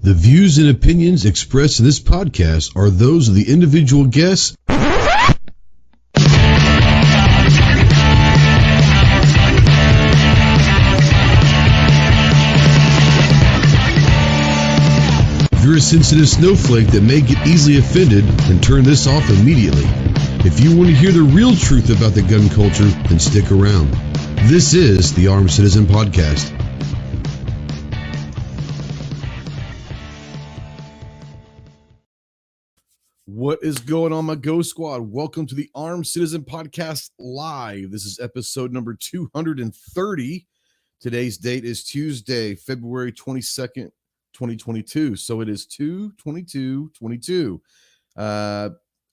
The views and opinions expressed in this podcast are those of the individual guests. If you're a sensitive snowflake that may get easily offended, then turn this off immediately. If you want to hear the real truth about the gun culture, then stick around. This is the Armed Citizen Podcast. What is going on, my Ghost Squad? Welcome to the Armed Citizen Podcast Live. This is episode number 230. Today's date is Tuesday, February 22nd, 2022. So it is 2/22/22.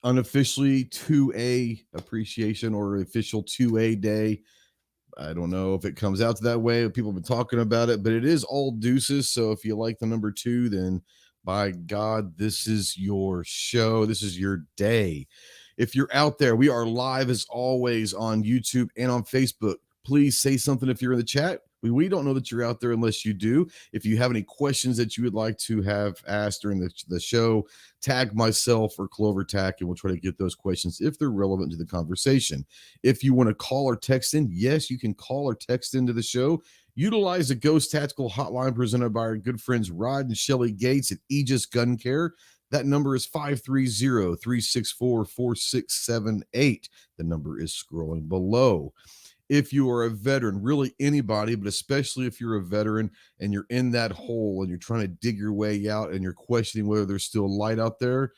Unofficially 2A appreciation or official 2A day. I don't know if it comes out that way. People have been talking about it, but it is all deuces. So if you like the number 2, then by God, this is your show. This is your day. If you're out there, we are live as always on YouTube and on Facebook. Please say something if you're in the chat. We don't know that you're out there unless you do. If you have any questions that you would like to have asked during the show, tag myself or Clover Tack, and we'll try to get those questions if they're relevant to the conversation. If you want to call or text in, yes, you can call or text into the show. Utilize the Ghost Tactical Hotline presented by our good friends Rod and Shelly Gates at Aegis Gun Care. That number is 530-364-4678. The number is scrolling below. If you are a veteran, really anybody, but especially if you're a veteran and you're in that hole and you're trying to dig your way out and you're questioning whether there's still light out there,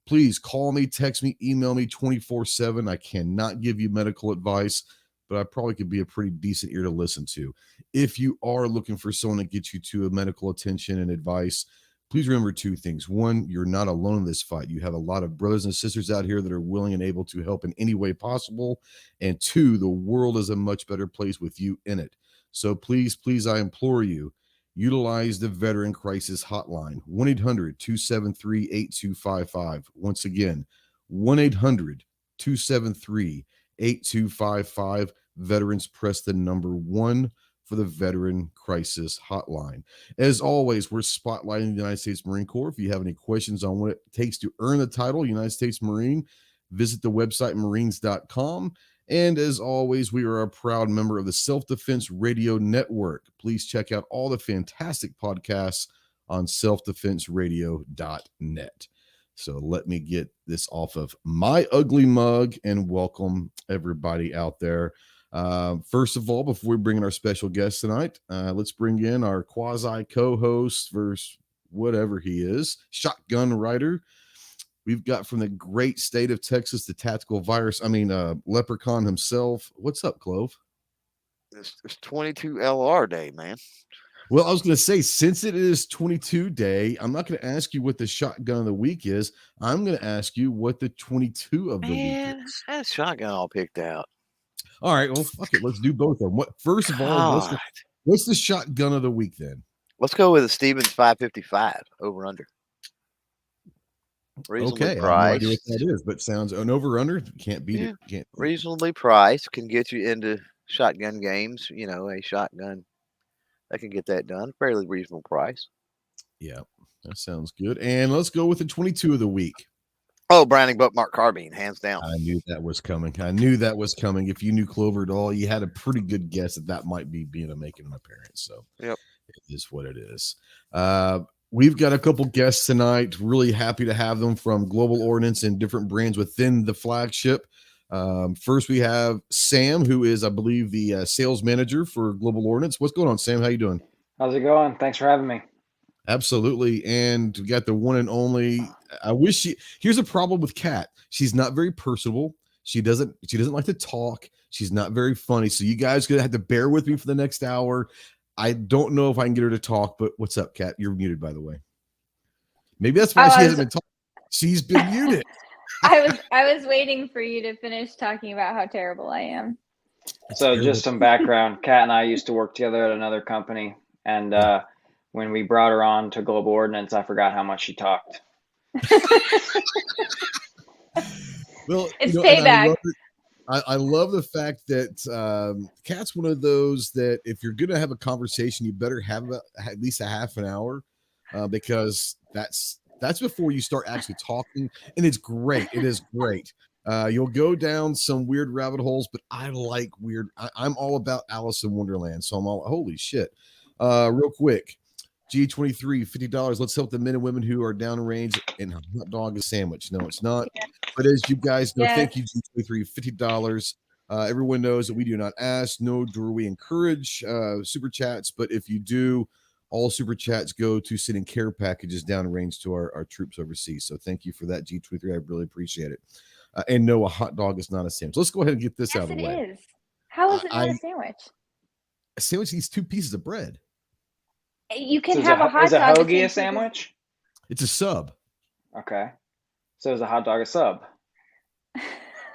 please call me, text me, email me 24/7. I cannot give you medical advice, but I probably could be a pretty decent ear to listen to. If you are looking for someone to get you to a medical attention and advice, please remember 2 things. 1, you're not alone in this fight. You have a lot of brothers and sisters out here that are willing and able to help in any way possible. And 2, the world is a much better place with you in it. So please, I implore you, utilize the Veteran Crisis Hotline, 1-800-273-8255. Once again, 1-800-273-8255. Veterans, press the number 1 for the Veteran Crisis Hotline. As always, we're spotlighting the United States Marine Corps. If you have any questions on what it takes to earn the title United States Marine, visit the website marines.com. And as always, we are a proud member of the Self-Defense Radio Network. Please check out all the fantastic podcasts on selfdefenseradio.net. So let me get this off of my ugly mug and welcome everybody out there. First of all, before we bring in our special guest tonight, let's bring in our quasi co-host versus whatever he is, shotgun writer. We've got from the great state of Texas, the tactical leprechaun himself. What's up, Clove? It's 22 LR day, man. Well, I was going to say, since it is 22 day, I'm not going to ask you what the shotgun of the week is. I'm going to ask you what the 22 of the week is. That shotgun all picked out. All right, well, fuck it. Let's do both of them. First of all, what's the shotgun of the week then? Let's go with a Stevens 555 over under. Reasonably priced. I have no idea what that is, but sounds an over under. Can't beat it. Reasonably priced, can get you into shotgun games. You know, a shotgun that can get that done. Fairly reasonable price. Yeah, that sounds good. And let's go with the 22 of the week. Oh, Browning Buckmark carbine, hands down. I knew that was coming. If you knew Clover at all, you had a pretty good guess that might be making an appearance. So yep, it is what it is. We've got a couple guests tonight. Really happy to have them from Global Ordnance and different brands within the flagship. First, we have Sam, who is, I believe, the sales manager for Global Ordnance. What's going on, Sam? How you doing? How's it going? Thanks for having me. Absolutely. And we got the one and only. Here's a problem with Kat. She's not very personable. She doesn't like to talk. She's not very funny. So you guys gonna have to bear with me for the next hour. I don't know if I can get her to talk, but what's up, Kat? You're muted, by the way. Maybe that's why she hasn't been talking. She's been muted. I was waiting for you to finish talking about how terrible I am. So just some background. Kat and I used to work together at another company, and when we brought her on to Global Ordnance, I forgot how much she talked. Well, it's payback. I love the fact that Kat's one of those that if you're going to have a conversation, you better have at least a half an hour. because that's before you start actually talking, and it's great. It is great. You'll go down some weird rabbit holes, but I like weird. I'm all about Alice in Wonderland, so I'm all holy shit. Real quick, G23, $50. Let's help the men and women who are downrange and hot dog a sandwich. No, it's not. But as you guys know, thank you, G23, $50. Everyone knows that we do not ask, nor do we encourage super chats. But if you do, all super chats go to sending care packages downrange to our troops overseas. So thank you for that, G23. I really appreciate it. And no, a hot dog is not a sandwich. Let's go ahead and get this out of the way. It is. How is it not a sandwich? A sandwich needs 2 pieces of bread. You can have a hot dog. Is a hoagie a sandwich? It's a sub. Okay. So is a hot dog a sub?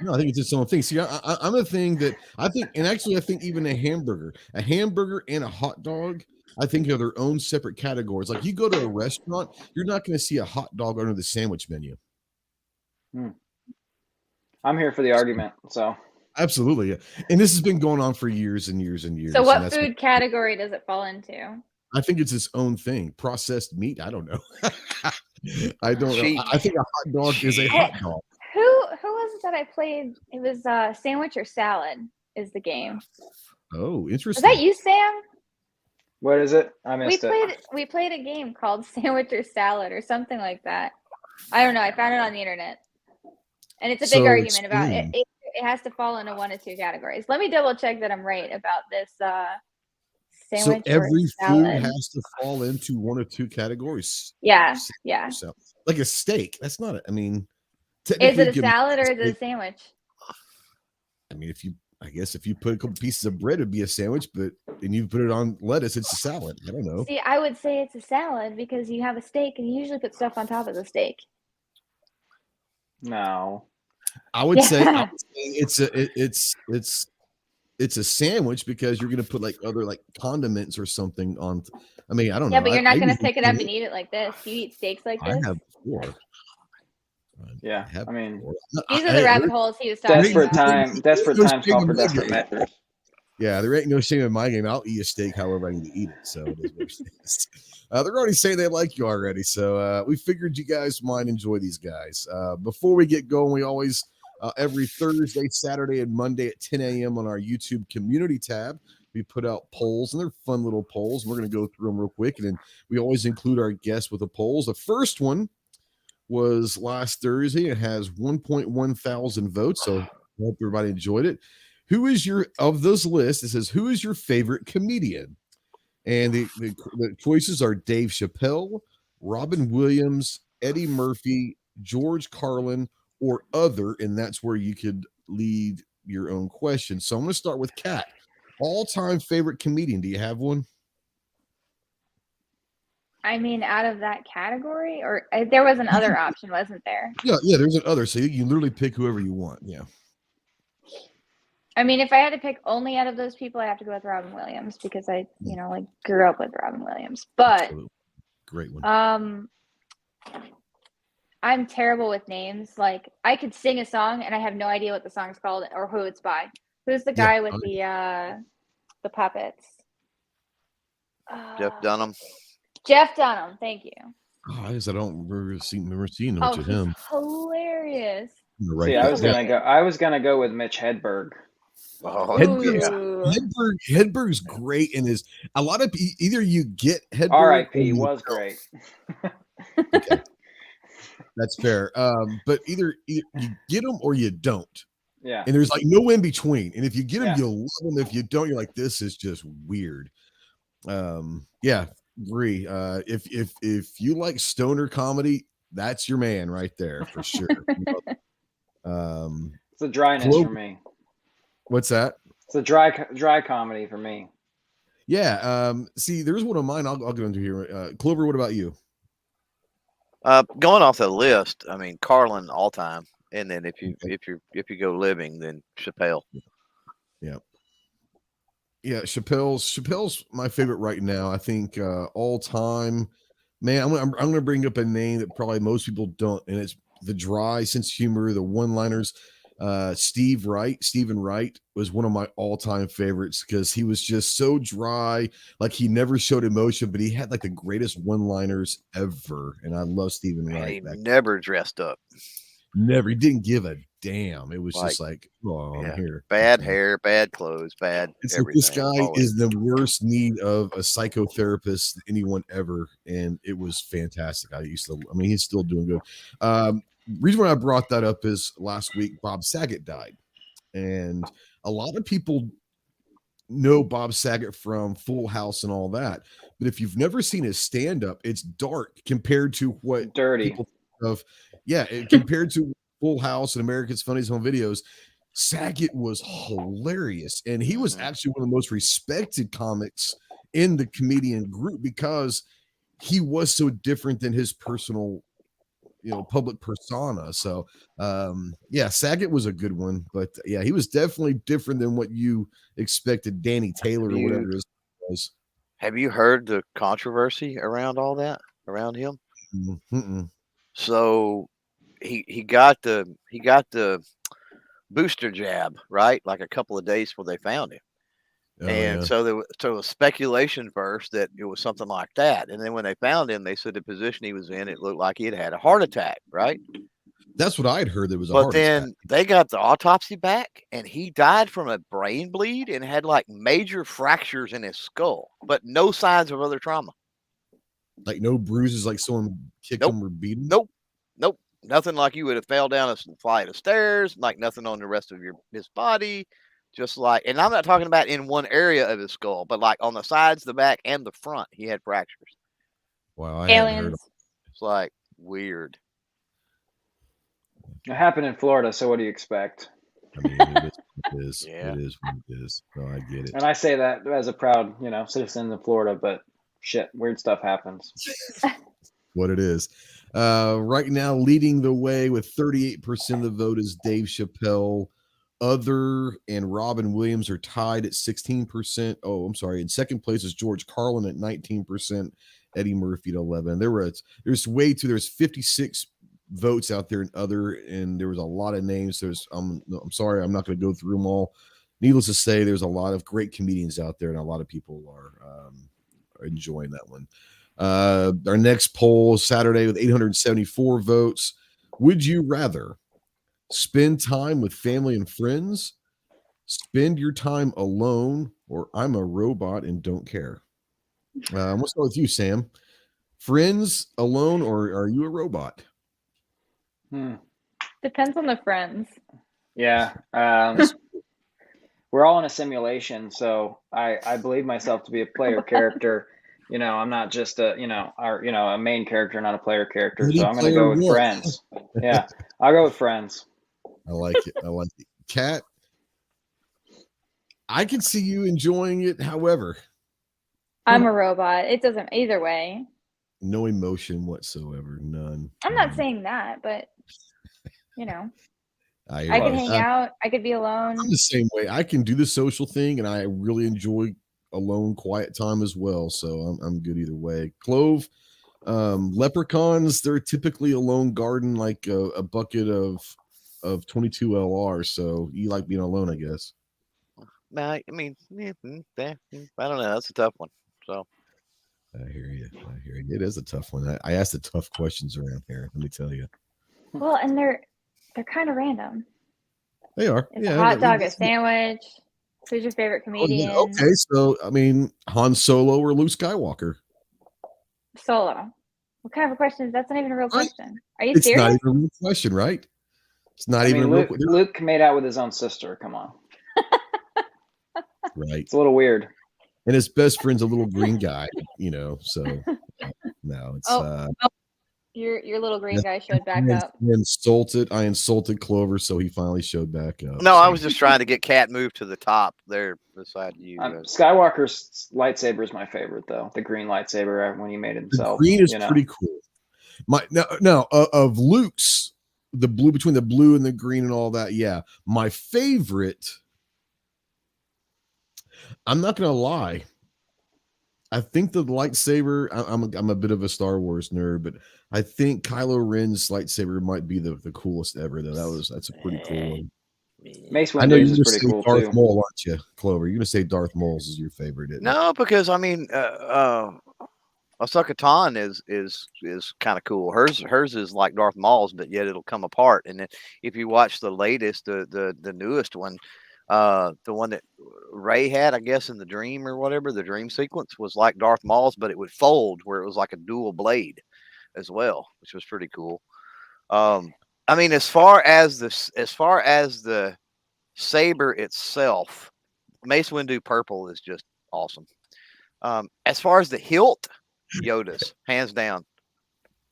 No, I think it's its own thing. See, I'm a thing that I think, and actually I think even a hamburger and a hot dog, I think are their own separate categories. Like you go to a restaurant, you're not going to see a hot dog under the sandwich menu. I'm here for the argument, so. Absolutely. And this has been going on for years and years and years. So what food category does it fall into? I think it's its own thing. Processed meat. I don't know. I don't know. I think a hot dog is a hot dog. Who was it that I played? It was sandwich or salad is the game. Oh, interesting. Was that you, Sam? What is it? I missed it. We played a game called Sandwich or Salad or something like that. I don't know. I found it on the internet. And it's a big argument about it. It has to fall into one of 2 categories. Let me double check that I'm right about this sandwich. So every food has to fall into one of 2 categories. Yeah. So, like a steak. That's not it. I mean, is it a salad or is it a sandwich? I mean, I guess if you put a couple pieces of bread, it'd be a sandwich, but and you put it on lettuce, it's a salad. I don't know. See, I would say it's a salad because you have a steak and you usually put stuff on top of the steak. No. I would say it's a sandwich because you're gonna put like other like condiments or something on. I mean, I don't know. Yeah, but you're not gonna pick it up and eat it like this. You eat steaks like this. I have before. Yeah, I mean, these are the rabbit holes he was talking about. Desperate times call for desperate measures. Yeah, there ain't no shame in my game. I'll eat a steak however I need to eat it. So it is what it is. They're already saying they like you already. So we figured you guys might enjoy these guys. Before we get going, we always, every Thursday, Saturday, and Monday at 10 a.m. on our YouTube community tab, we put out polls, and they're fun little polls. We're going to go through them real quick. And then we always include our guests with the polls. The first one was last Thursday. It has 1.1 thousand votes. So I hope everybody enjoyed it. Who is of those lists? It says, who is your favorite comedian? And the choices are Dave Chappelle, Robin Williams, Eddie Murphy, George Carlin, or other. And that's where you could lead your own question. So I'm going to start with Kat. All-time favorite comedian. Do you have one? I mean, out of that category, or there was another option, wasn't there? Yeah, there's an other. So you literally pick whoever you want. Yeah. I mean, if I had to pick only out of those people, I have to go with Robin Williams because I, grew up with Robin Williams. But absolutely. Great one. I'm terrible with names. Like, I could sing a song and I have no idea what the song's called or who it's by. Who's the guy with the puppets? Jeff Dunham. Jeff Dunham. Thank you. Oh, I don't remember seeing much of him. Hilarious. Right. See, I was gonna go with Mitch Hedberg. Oh, Hedberg's great, and is a lot of either you get Hedberg. R.I.P. was great. Okay. That's fair. But either you get them or you don't. Yeah. And there's like no in between. And if you get them, you'll love them. If you don't, you're like, this is just weird. Yeah, agree. If you like stoner comedy, that's your man right there for sure. It's a dryness for me. What's that? It's a dry comedy for me. Yeah. See, there's one of mine. I'll go into here. Clover, what about you? Going off the list, I mean Carlin all time, and then if you go living, then Chappelle. Yeah. Chappelle's my favorite right now. I think all time. Man, I'm going to bring up a name that probably most people don't, and it's the dry sense of humor, the one-liners. Stephen Wright was one of my all-time favorites because he was just so dry. Like he never showed emotion, but he had like the greatest one-liners ever. And I love Stephen And Wright. he never dressed up. He didn't give a damn. It was Like, just like, oh, I'm here. Bad hair, bad clothes, bad It's everything. like this guy is the worst need of a psychotherapist than anyone ever, and it was fantastic. He's still doing good. Reason why I brought that up is last week Bob Saget died, and a lot of people know Bob Saget from Full House and all that, but if you've never seen his stand-up, it's dark compared to what Dirty. people think of. Yeah, compared to Full House and America's Funniest Home Videos, Saget was hilarious, and he was actually one of the most respected comics in the comedian group because he was so different than his personal, public persona. So Saget was a good one, but yeah, he was definitely different than what you expected Danny Taylor or whatever his was. Have you heard the controversy around all that around him? So he got the booster jab, right? Like a couple of days before they found him. So there was speculation first that it was something like that. And then when they found him, they said the position he was in, it looked like he had a heart attack, right? That's what I'd heard. There was a But heart then attack. they got the autopsy back, and he died from a brain bleed and had like major fractures in his skull, but no signs of other trauma. Like no bruises, like someone kicked him or beat him? Nope. Nothing like you would have fell down a flight of stairs, like nothing on the rest of his body. Just like, and I'm not talking about in one area of his skull, but like on the sides, the back, and the front, he had fractures. Wow. Aliens. It's like weird. It happened in Florida, so what do you expect? I mean, it is. Yeah. It is what it is. No, I get it. And I say that as a proud, citizen of Florida, but shit, weird stuff happens. What it is. Right now, leading the way with 38% of the vote is Dave Chappelle. Other and Robin Williams are tied at 16%. Oh, I'm sorry. In second place is George Carlin at 19%. Eddie Murphy at 11. There's 56 votes out there in other, and there was a lot of names. I'm sorry, I'm not going to go through them all. Needless to say, there's a lot of great comedians out there, and a lot of people are enjoying that one. Our next poll Saturday with 874 votes. Would you rather spend time with family and friends, spend your time alone, or I'm a robot and don't care? Let's go with you, Sam. Friends, alone, or are you a robot? Depends on the friends. Yeah. We're all in a simulation, so I believe myself to be a player character. I'm not just a main character, not a player character. So I'm going to go with friends. Yeah, I'll go with friends. I like it. Kat, I can see you enjoying it. However, I'm a robot. It doesn't either way. No emotion whatsoever. None. I'm not saying that, but I could hang out. I could be alone. I'm the same way. I can do the social thing, and I really enjoy alone, quiet time as well. So I'm good either way. Clove, leprechauns, they're typically a lone garden, like a bucket of 22 LR. So you like being alone, I guess. I mean, I don't know. That's a tough one. So I hear you. It is a tough one. I asked the tough questions around here. Let me tell you. Well, and they're kind of random. They are. It's a hot dog, a sandwich. Who's your favorite comedian? Oh, yeah. Okay, so I mean, Han Solo or Luke Skywalker? Solo. What kind of a question is that? That's not even a real question. Are you It's serious? not even a real question, right? It's not even a real question. Luke made out with his own sister. Come on. Right. It's a little weird. And his best friend's a little green guy, so no, it's your little green guy showed back up. I insulted Clover, so he finally showed back up. No, I was just trying to get Cat moved to the top there beside you. Skywalker's lightsaber is my favorite, though. The green lightsaber when he made himself. The green is pretty cool. Of Luke's, the blue, between the blue and the green and all that. Yeah, my favorite. I'm not gonna lie. I think the lightsaber. I'm a bit of a Star Wars nerd, but I think Kylo Ren's lightsaber might be the coolest ever. Though that's a pretty cool one. Mace I know Windu you're is gonna pretty say cool Darth too. Maul, aren't you, Clover? You're gonna say Darth Maul's is your favorite, isn't it? No, because I mean, Ahsoka Tano is kind of cool. Hers is like Darth Maul's, but yet it'll come apart. And then if you watch the latest, the newest one, the one that Rey had, I guess, in the dream or whatever, the dream sequence was like Darth Maul's, but it would fold where it was like a dual blade as well, which was pretty cool. I mean, as far as the saber itself, Mace Windu purple is just awesome. As far as the hilt, Yoda's hands down.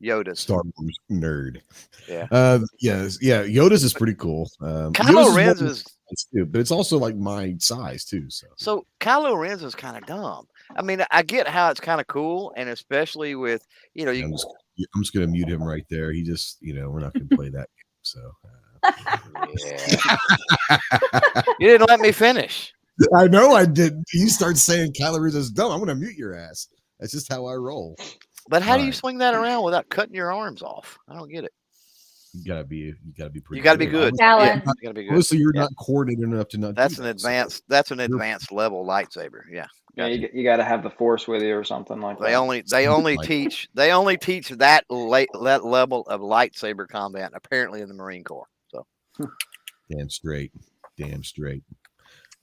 Yoda's Star Wars nerd. Yeah. Yes. Yeah. Yoda's is pretty cool. Kylo Ren's is too, but it's also like my size too. So Kylo Ren's is kind of dumb. I mean, I get how it's kind of cool, and especially with I'm just gonna mute him right there. He just we're not gonna play that game. So you didn't let me finish. I know I did. You start saying Kylo Ren is dumb, I'm gonna mute your ass. That's just how I roll. But how do you swing that around without cutting your arms off? I don't get it. You gotta be pretty. You gotta be good. Yeah, you gotta be good. Mostly you're not coordinated enough to not. That's an advanced level lightsaber. Yeah. Gotcha. Yeah, you got to have the Force with you or something like that. They only teach that level of lightsaber combat apparently in the Marine Corps. So damn straight.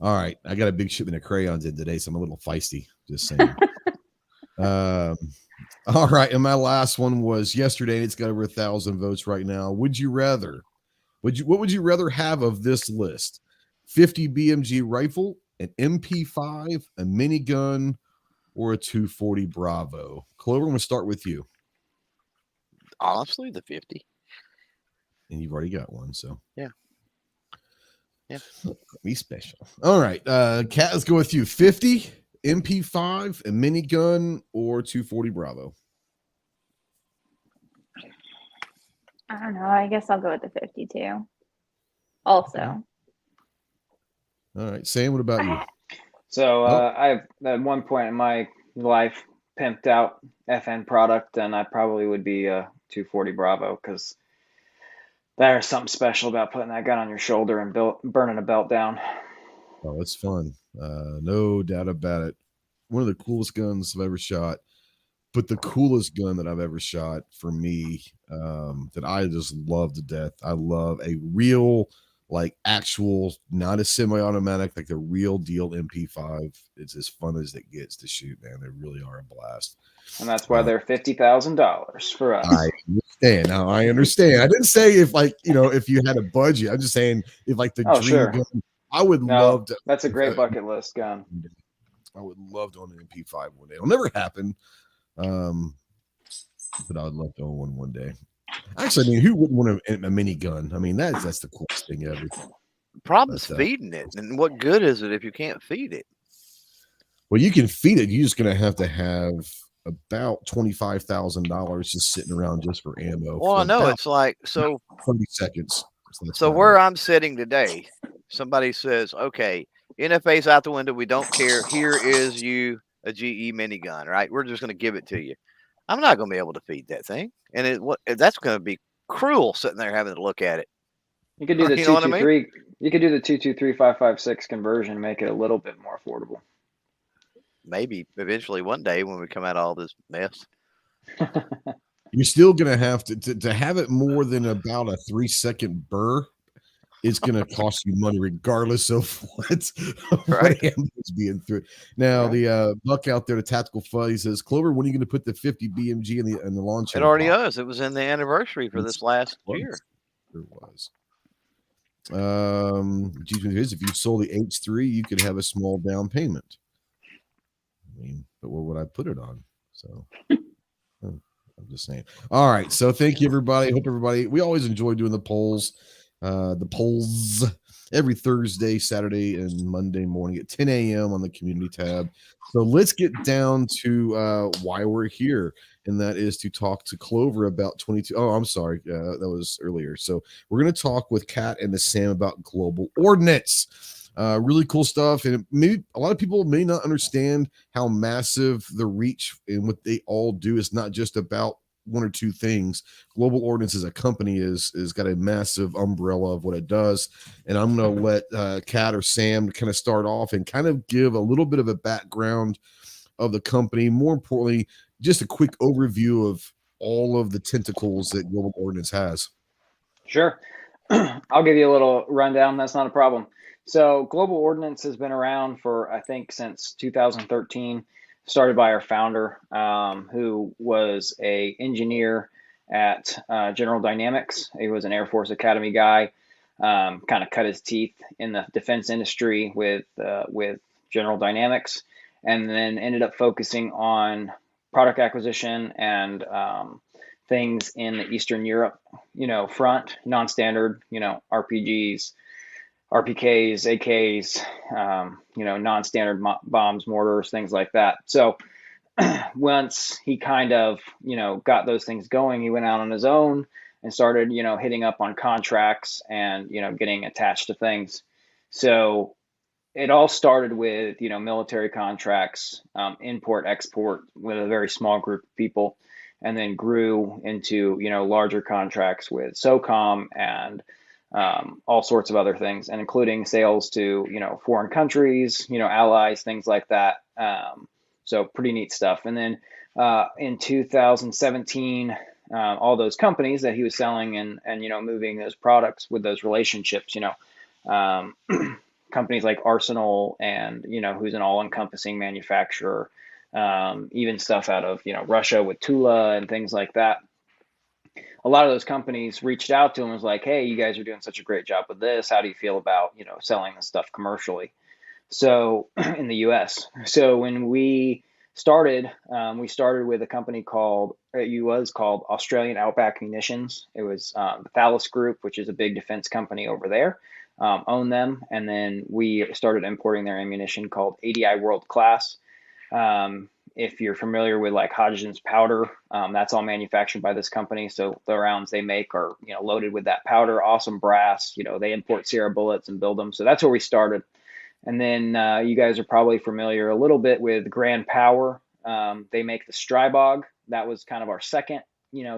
All right, I got a big shipment of crayons in today, so I'm a little feisty. Just saying. All right, and my last one was yesterday, and it's got over 1,000 votes right now. What would you rather have of this list? 50 BMG rifle, an MP5, a minigun, or a 240 Bravo? Clover, I'm going to start with you. Honestly, the 50. And you've already got one, so. Yeah. Be special. All right, Kat, let's go with you. 50, MP5, a minigun, or 240 Bravo? I don't know. I guess I'll go with the 52. Also. All right, Sam, what about you? So I've at one point in my life pimped out FN product, and I probably would be a 240 Bravo because there's something special about putting that gun on your shoulder and burning a belt down. Oh, it's fun. No doubt about it. One of the coolest guns I've ever shot, but the coolest gun that I've ever shot for me that I just love to death. I love a real, like actual, not a semi-automatic, like the real deal MP5. It's as fun as it gets to shoot, man. They really are a blast. And that's why they're $50,000 for us. I understand. Now I understand. I didn't say if you had a budget. I'm just saying if like the dream gun, I would love to. That's a great bucket list gun. I would love to own an MP5 one day. It'll never happen. But I would love to own one day. Actually, I mean, who wouldn't want a minigun? I mean, that's the coolest thing ever. Problem's feeding it. And what good is it if you can't feed it? Well, you can feed it. You're just going to have about $25,000 just sitting around just for ammo. Well, I know it's like 30 seconds. So where I'm sitting today, somebody says, okay, NFA's out the window. We don't care. Here is you a GE minigun, right? We're just going to give it to you. I'm not going to be able to feed that thing. And that's going to be cruel sitting there having to look at it. You could do the 223. You could do the 223-556 conversion and make it a little bit more affordable. Maybe eventually one day when we come out of all this mess. You're still going to have to have it more than about a 3-second burr. It's going to cost you money regardless of what is being through. Now, the Buck out there, the Tactical Fuzz, says, Clover, when are you going to put the 50 BMG in the launch? It already is. It was in the anniversary for this last year. It was. If you sold the H3, you could have a small down payment. I mean, but what would I put it on? So I'm just saying. All right. So thank you, everybody. Hope everybody, we always enjoy doing the polls. The polls every Thursday, Saturday, and Monday morning at 10 a.m. on the community tab. So let's get down to why we're here, and that is to talk to Clover about 22. Oh, I'm sorry. That was earlier. So we're going to talk with Kat and Sam about global ordnance. Really cool stuff. And maybe a lot of people may not understand how massive the reach and what they all do is not just about one or two things. Global Ordnance as a company is got a massive umbrella of what it does. And I'm going to let Kat or Sam kind of start off and kind of give a little bit of a background of the company. More importantly, just a quick overview of all of the tentacles that Global Ordnance has. Sure. I'll give you a little rundown. That's not a problem. So Global Ordnance has been around for, I think, since 2013, started by our founder, who was a engineer at General Dynamics. He was an Air Force Academy guy, kind of cut his teeth in the defense industry with General Dynamics, and then ended up focusing on product acquisition and things in the Eastern Europe, front, non-standard, RPGs, RPKs, AKs, non-standard bombs, mortars, things like that. So once he kind of, got those things going, he went out on his own and started, hitting up on contracts and, getting attached to things. So it all started with, military contracts, import, export with a very small group of people, and then grew into, larger contracts with SOCOM and all sorts of other things, and including sales to, foreign countries, allies, things like that. So pretty neat stuff. And then in 2017, all those companies that he was selling and moving those products with those relationships, companies like Arsenal and, who's an all-encompassing manufacturer, even stuff out of, Russia with Tula and things like that. A lot of those companies reached out to him and was like, hey, you guys are doing such a great job with this. How do you feel about, selling this stuff commercially? So in the US. So when we started with a company called Australian Outback Munitions. It was the Thales Group, which is a big defense company over there, owned them. And then we started importing their ammunition called ADI World Class. If you're familiar with like Hodgins powder, that's all manufactured by this company. So the rounds they make are, loaded with that powder, awesome brass. They import Sierra bullets and build them. So that's where we started. And then you guys are probably familiar a little bit with Grand Power. They make the Strybog. That was kind of our second,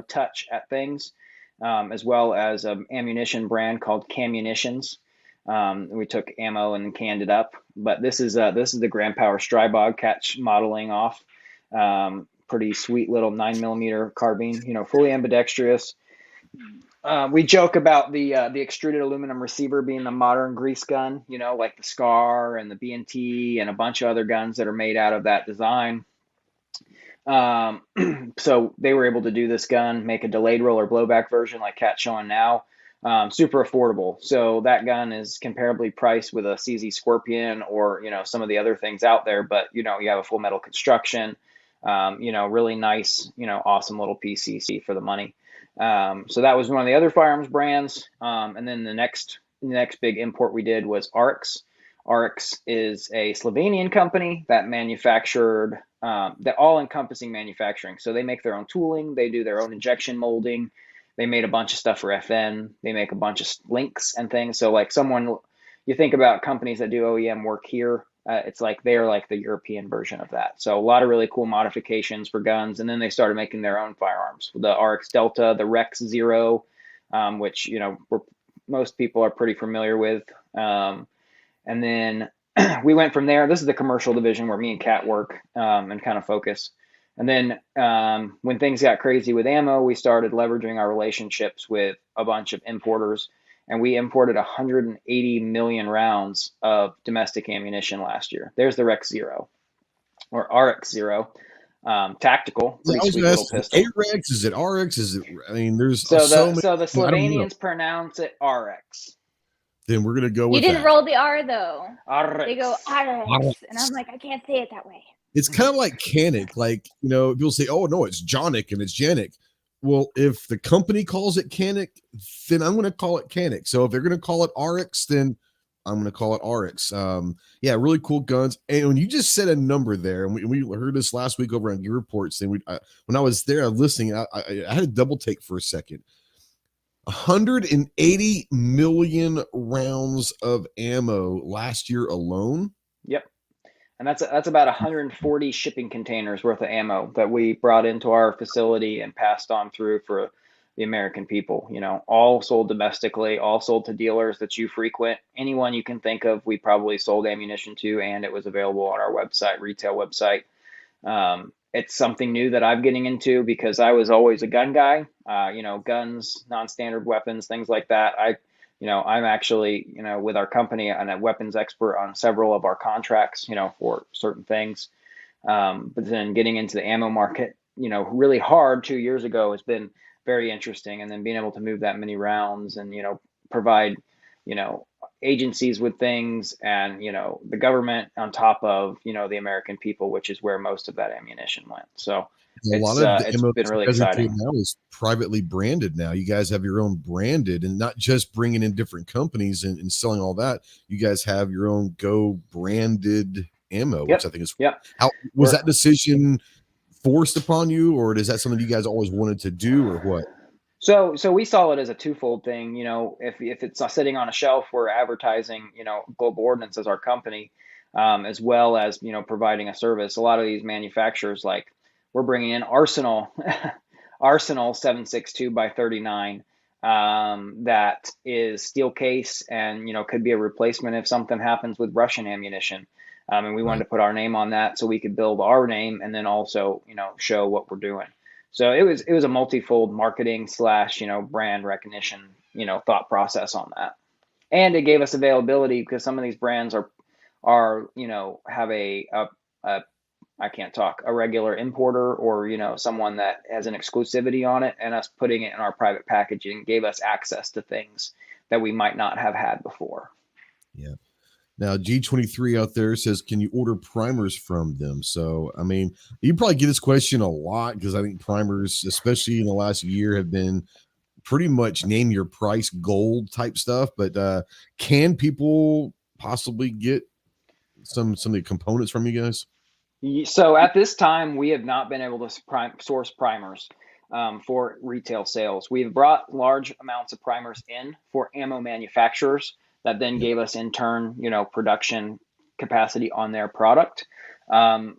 touch at things, as well as an ammunition brand called Cammunitions. We took ammo and canned it up, but this is the Grand Power Strybog, catch modeling off. Pretty sweet little 9mm carbine, fully ambidextrous. We joke about the extruded aluminum receiver being the modern grease gun, like the SCAR and the B&T and a bunch of other guns that are made out of that design. So they were able to do this gun, make a delayed roller blowback version like Cat's showing now. Super affordable. So that gun is comparably priced with a CZ Scorpion or, some of the other things out there, but, you have a full metal construction, really nice, awesome little PCC for the money. So that was one of the other firearms brands. And then the next big import we did was Arx. Arx is a Slovenian company that manufactured, that all-encompassing manufacturing. So they make their own tooling. They do their own injection molding. They made a bunch of stuff for FN. They make a bunch of links and things. So like you think about companies that do OEM work here, it's like they're like the European version of that. So a lot of really cool modifications for guns. And then they started making their own firearms. The RX Delta, the Rex Zero, which, most people are pretty familiar with. And then we went from there. This is the commercial division where me and Kat work and kind of focus. And then when things got crazy with ammo, we started leveraging our relationships with a bunch of importers. And we imported 180 million rounds of domestic ammunition last year. There's the Rex Zero or RX Zero, tactical, pretty sweet little pistol. AREX, is it RX? Is it? I mean, there's so the Slovenians pronounce it RX. Then we're gonna go with. You didn't roll the R though. RX. They go RX, and I'm like, I can't say it that way. It's kind of like Canic, like people say, "Oh no, it's Jonic and it's Janik." Well, if the company calls it Canic, then I'm going to call it Canic. So if they're going to call it RX, then I'm going to call it RX. Yeah, really cool guns. And when you just said a number there, and we heard this last week over on Gear Reports, and when I was there listening, I had a double take for a second. 180 million rounds of ammo last year alone. Yep. And that's about 140 shipping containers worth of ammo that we brought into our facility and passed on through for the American people. All sold domestically, all sold to dealers that you frequent. Anyone you can think of, we probably sold ammunition to, and it was available on our website, retail website. It's something new that I'm getting into because I was always a gun guy. Guns, non-standard weapons, things like that. I'm actually, with our company and a weapons expert on several of our contracts, for certain things. But then getting into the ammo market, really hard 2 years ago has been very interesting. And then being able to move that many rounds and, provide, agencies with things and, the government on top of, the American people, which is where most of that ammunition went. So a lot of the it's ammo been really exciting. now is privately branded. Now you guys have your own branded, and not just bringing in different companies and selling all that. You guys have your own Go branded ammo, which I think is. How was that decision forced upon you, or is that something you guys always wanted to do, or what? So we saw it as a twofold thing. If it's sitting on a shelf, we're advertising, Global Ordnance as our company, as well as, providing a service. A lot of these manufacturers, like we're bringing in Arsenal 7.62 by 39, that is steel case and, could be a replacement if something happens with Russian ammunition. And we wanted to put our name on that so we could build our name and then also, show what we're doing. So it was a multifold marketing / brand recognition, thought process on that. And it gave us availability because some of these brands are have a regular importer or, someone that has an exclusivity on it, and us putting it in our private packaging gave us access to things that we might not have had before. Yeah. Now, G23 out there says, can you order primers from them? So, I mean, you probably get this question a lot because I think primers, especially in the last year, have been pretty much name your price gold type stuff. But can people possibly get some of the components from you guys? So at this time, we have not been able to source primers for retail sales. We've brought large amounts of primers in for ammo manufacturers that then gave us in turn, production capacity on their product.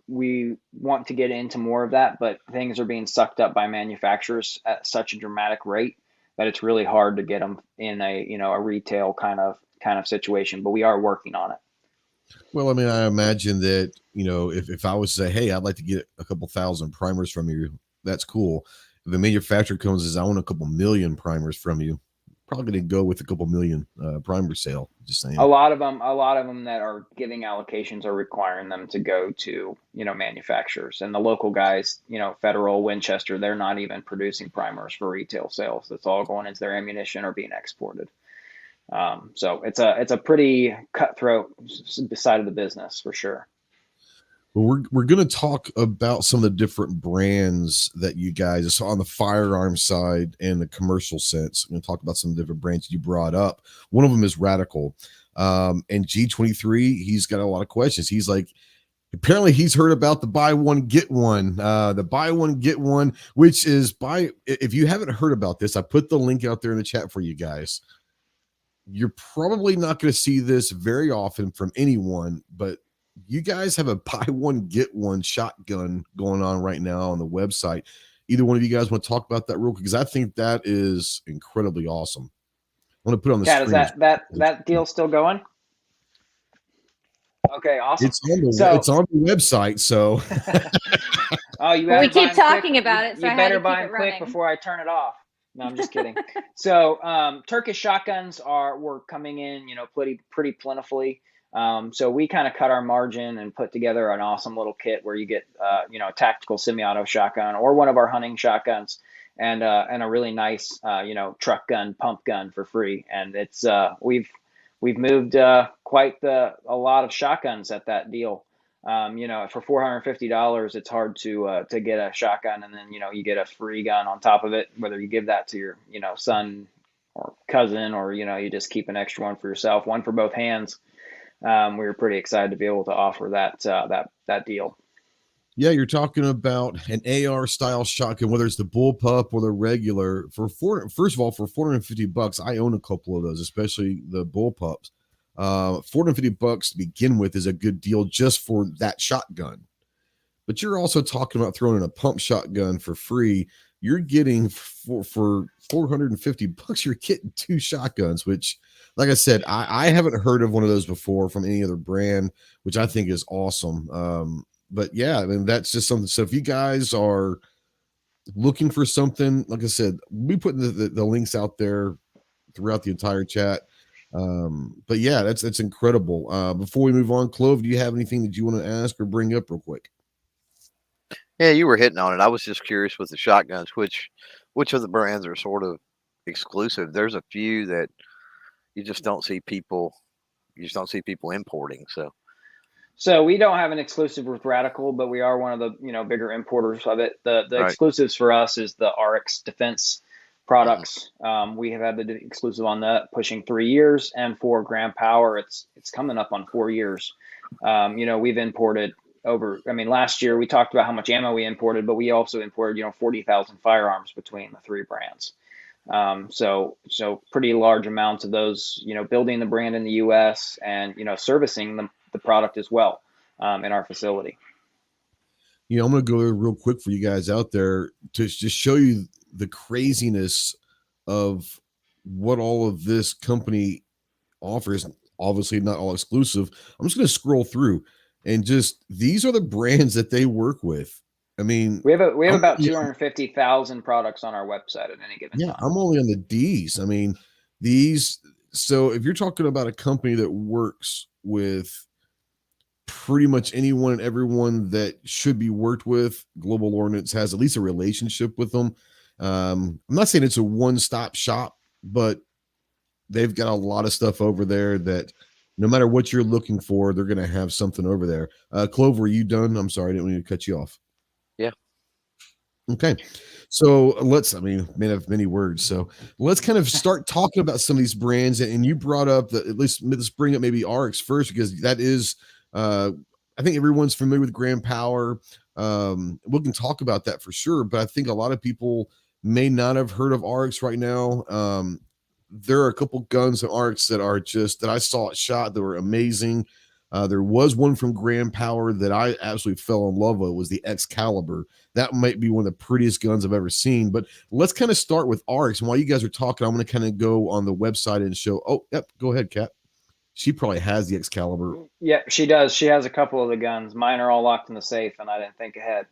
We want to get into more of that, but things are being sucked up by manufacturers at such a dramatic rate that it's really hard to get them in a retail kind of situation, but we are working on it. Well, I mean, I imagine that, if I was to say, hey, I'd like to get a couple thousand primers from you, that's cool. If the manufacturer comes and says, I want a couple million primers from you, probably going to go with a couple million primer sale. Just saying. A lot of them that are giving allocations are requiring them to go to, manufacturers, and the local guys, Federal, Winchester, they're not even producing primers for retail sales. That's all going into their ammunition or being exported. So it's a pretty cutthroat side of the business for sure. Well, we're going to talk about some of the different brands that you guys saw on the firearm side and the commercial sense. I'm going to talk about some different brands you brought up. One of them is Radical. And G23, he's got a lot of questions. He's like, apparently he's heard about the buy one, get one, which is if you haven't heard about this, I put the link out there in the chat for you guys. You're probably not going to see this very often from anyone, but you guys have a buy one, get one shotgun going on right now on the website. Either one of you guys want to talk about that real quick? Because I think that is incredibly awesome. I want to put on the screen. Is that deal still going? Okay, awesome. It's on the website, so. Oh, you better we keep talking about it. So you better buy them quick before I turn it off. No, I'm just kidding. So Turkish shotguns were coming in, pretty plentifully. So we kind of cut our margin and put together an awesome little kit where you get, a tactical semi-auto shotgun or one of our hunting shotguns and a really nice, truck gun, pump gun for free. And it's we've moved quite a lot of shotguns at that deal. For $450, it's hard to get a shotgun, and then you get a free gun on top of it. Whether you give that to your son or cousin, or you just keep an extra one for yourself, one for both hands. We were pretty excited to be able to offer that deal. Yeah, you're talking about an AR style shotgun, whether it's the bullpup or the regular. First of all, for $450, I own a couple of those, especially the bullpups. $450 to begin with is a good deal just for that shotgun. But you're also talking about throwing in a pump shotgun for free. You're getting for $450, you're getting 2 shotguns, which, like I said, I haven't heard of one of those before from any other brand, which I think is awesome. But yeah, I mean, that's just something. So if you guys are looking for something, like I said, we put the links out there throughout the entire chat. But yeah, that's incredible. Before we move on, Clove, do you have anything that you want to ask or bring up real quick? Yeah, you were hitting on it. I was just curious with the shotguns, which of the brands are sort of exclusive. There's a few that you just don't see people importing. So we don't have an exclusive with Radical, but we are one of the bigger importers of it. The Right. exclusives for us is the RX Defense products. We have had the exclusive on that pushing 3 years, and for Grand Power, it's coming up on 4 years. We've imported last year we talked about how much ammo we imported, but we also imported 40,000 firearms between the 3 brands. So pretty large amounts of those, building the brand in the U.S. and servicing the product as well in our facility. I'm going to go real quick for you guys out there to just show you the craziness of what all of this company offers. Obviously not all exclusive. I'm just going to scroll through, and just these are the brands that they work with. I mean, we have about 250,000 products on our website at any given time. I'm only on the D's. I mean, these. So if you're talking about a company that works with pretty much anyone and everyone that should be worked with, Global Ordnance has at least a relationship with them. I'm not saying it's a one-stop shop, but they've got a lot of stuff over there that no matter what you're looking for, they're going to have something over there. Clover, are you done? I'm sorry, I didn't mean to cut you off. Yeah. Okay. So man of many words. So let's kind of start talking about some of these brands. And you brought up let's bring up maybe RX first, because that is, I think everyone's familiar with Grand Power. We can talk about that for sure, but I think a lot of people may not have heard of RX right now. There are a couple guns in RX that are that I saw it shot that were amazing. There was one from Grand Power that I absolutely fell in love with, was the Excalibur. That might be one of the prettiest guns I've ever seen. But let's kind of start with RX. And while you guys are talking, I'm going to kind of go on the website and show. Oh, yep. Go ahead, Kat. She probably has the Excalibur. Yeah, she does. She has a couple of the guns. Mine are all locked in the safe, and I didn't think ahead.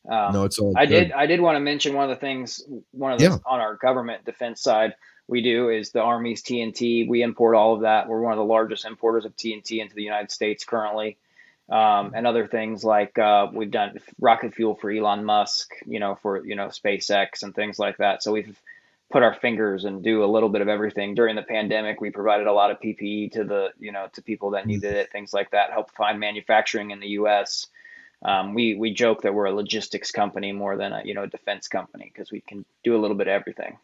No, it's all I good. did want to mention one of the things, on our government defense side we do is the Army's TNT. We import all of that. We're one of the largest importers of TNT into the United States currently. And other things like we've done rocket fuel for Elon Musk, for SpaceX and things like that. So we've put our fingers and do a little bit of everything. During the pandemic, we provided a lot of PPE to people that needed it, things like that, help find manufacturing in the U.S. We joke that we're a logistics company more than a defense company, because we can do a little bit of everything.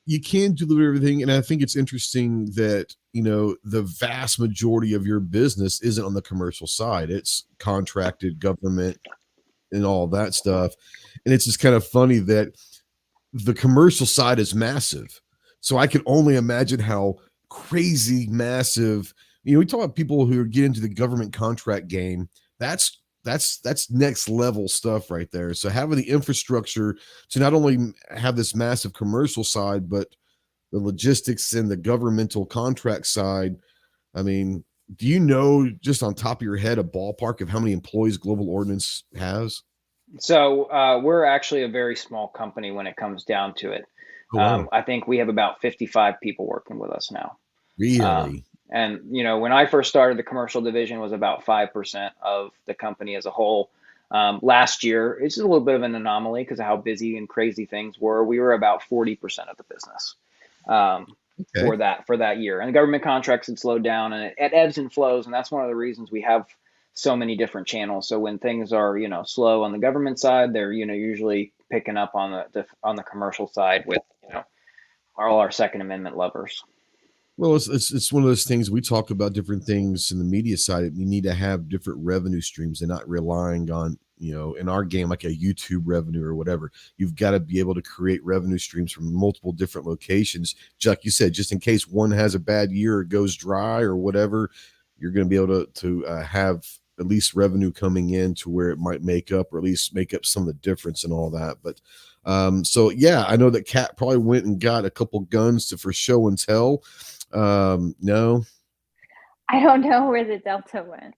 You can do a little bit of everything. And I think it's interesting that, the vast majority of your business isn't on the commercial side. It's contracted government and all that stuff. And it's just kind of funny that the commercial side is massive. So I can only imagine how crazy massive, we talk about people who get into the government contract game. That's next level stuff right there. So having the infrastructure to not only have this massive commercial side, but the logistics and the governmental contract side. I mean, do you know, just on top of your head, a ballpark of how many employees Global Ordnance has? So we're actually a very small company when it comes down to it. Oh, wow. I think we have about 55 people working with us now. Really? And, when I first started, the commercial division was about 5% of the company as a whole. Last year, it's a little bit of an anomaly because of how busy and crazy things were. We were about 40% of the business for that year. And the government contracts had slowed down, and it ebbs and flows. And that's one of the reasons we have so many different channels. So when things are, slow on the government side, they're, usually picking up on the commercial side with, all our Second Amendment lovers. Well, it's one of those things. We talk about different things in the media side. You need to have different revenue streams and not relying on in our game, like a YouTube revenue or whatever, you've got to be able to create revenue streams from multiple different locations. Just like you said, just in case one has a bad year or goes dry or whatever, you're going to be able to have at least revenue coming in to where it might make up, or at least make up some of the difference and all that. But so yeah, I know that Kat probably went and got a couple guns for show and tell. No, I don't know where the Delta went.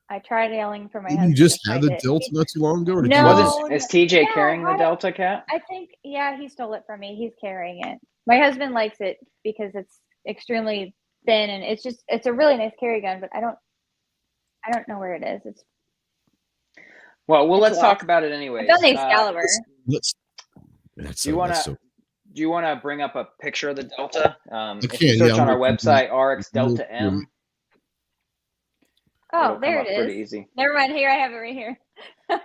I tried yelling for my husband. You just had the Delta not too long ago? Or no. Is TJ carrying the Delta, Kat? I think, yeah, he stole it from me. He's carrying it. My husband likes it because it's extremely thin, and it's a really nice carry gun, but I don't know where it is. Let's talk about it anyway. It's on the Excalibur. Do you want to bring up a picture of the Delta? If you search on our website, RX Delta M. Oh, there it is. Pretty easy. Never mind. Here, I have it right here.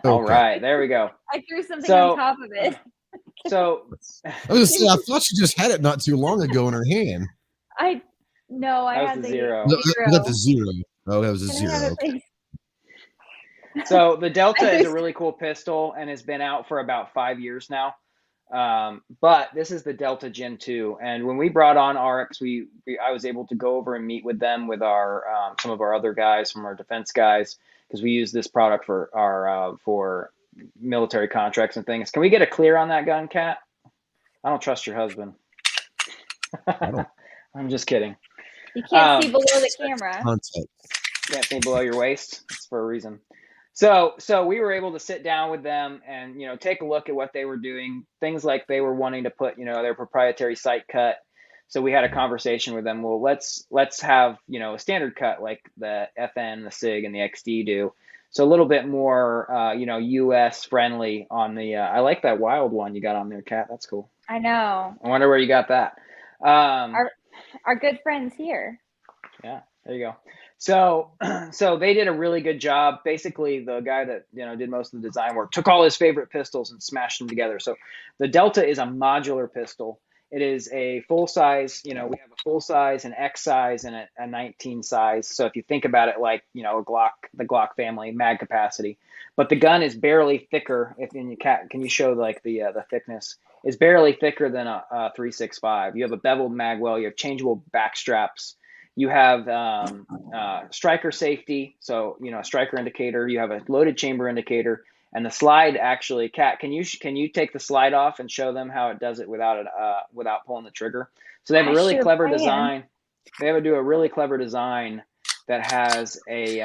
All right, there we go. I threw something on top of it. So I was saying, I thought she just had it not too long ago in her hand. I had the zero. No, that's the zero. Oh, that was a zero. Okay. So the Delta is a really cool pistol and has been out for about 5 years now. But this is the Delta Gen 2, and when we brought on RX, I was able to go over and meet with them with our some of our other guys from our defense guys, because we use this product for our for military contracts and things. Can we get a clear on that gun, Kat? I don't trust your husband. I'm just kidding. You can't see below the camera. Can't see below your waist. It's for a reason. So we were able to sit down with them and, take a look at what they were doing. Things like they were wanting to put, their proprietary sight cut. So we had a conversation with them. Well, let's have, a standard cut like the FN, the SIG, and the XD do. So a little bit more, US friendly on the. I like that wild one you got on there, Kat. That's cool. I know. I wonder where you got that. Our good friends here. Yeah, there you go. So they did a really good job. Basically, the guy that did most of the design work took all his favorite pistols and smashed them together. So the Delta is a modular pistol. It is a full size. We have a full size, an X size, and a 19 size. So if you think about it like a Glock, the Glock family, mag capacity. But the gun is barely thicker. Can you show like the thickness? It's barely thicker than a 365. You have a beveled mag well. You have changeable back straps. You have striker safety, so a striker indicator. You have a loaded chamber indicator, and the slide actually. Kat, can you take the slide off and show them how it does it without pulling the trigger? So they have a really clever design. They have to do a really clever design that has a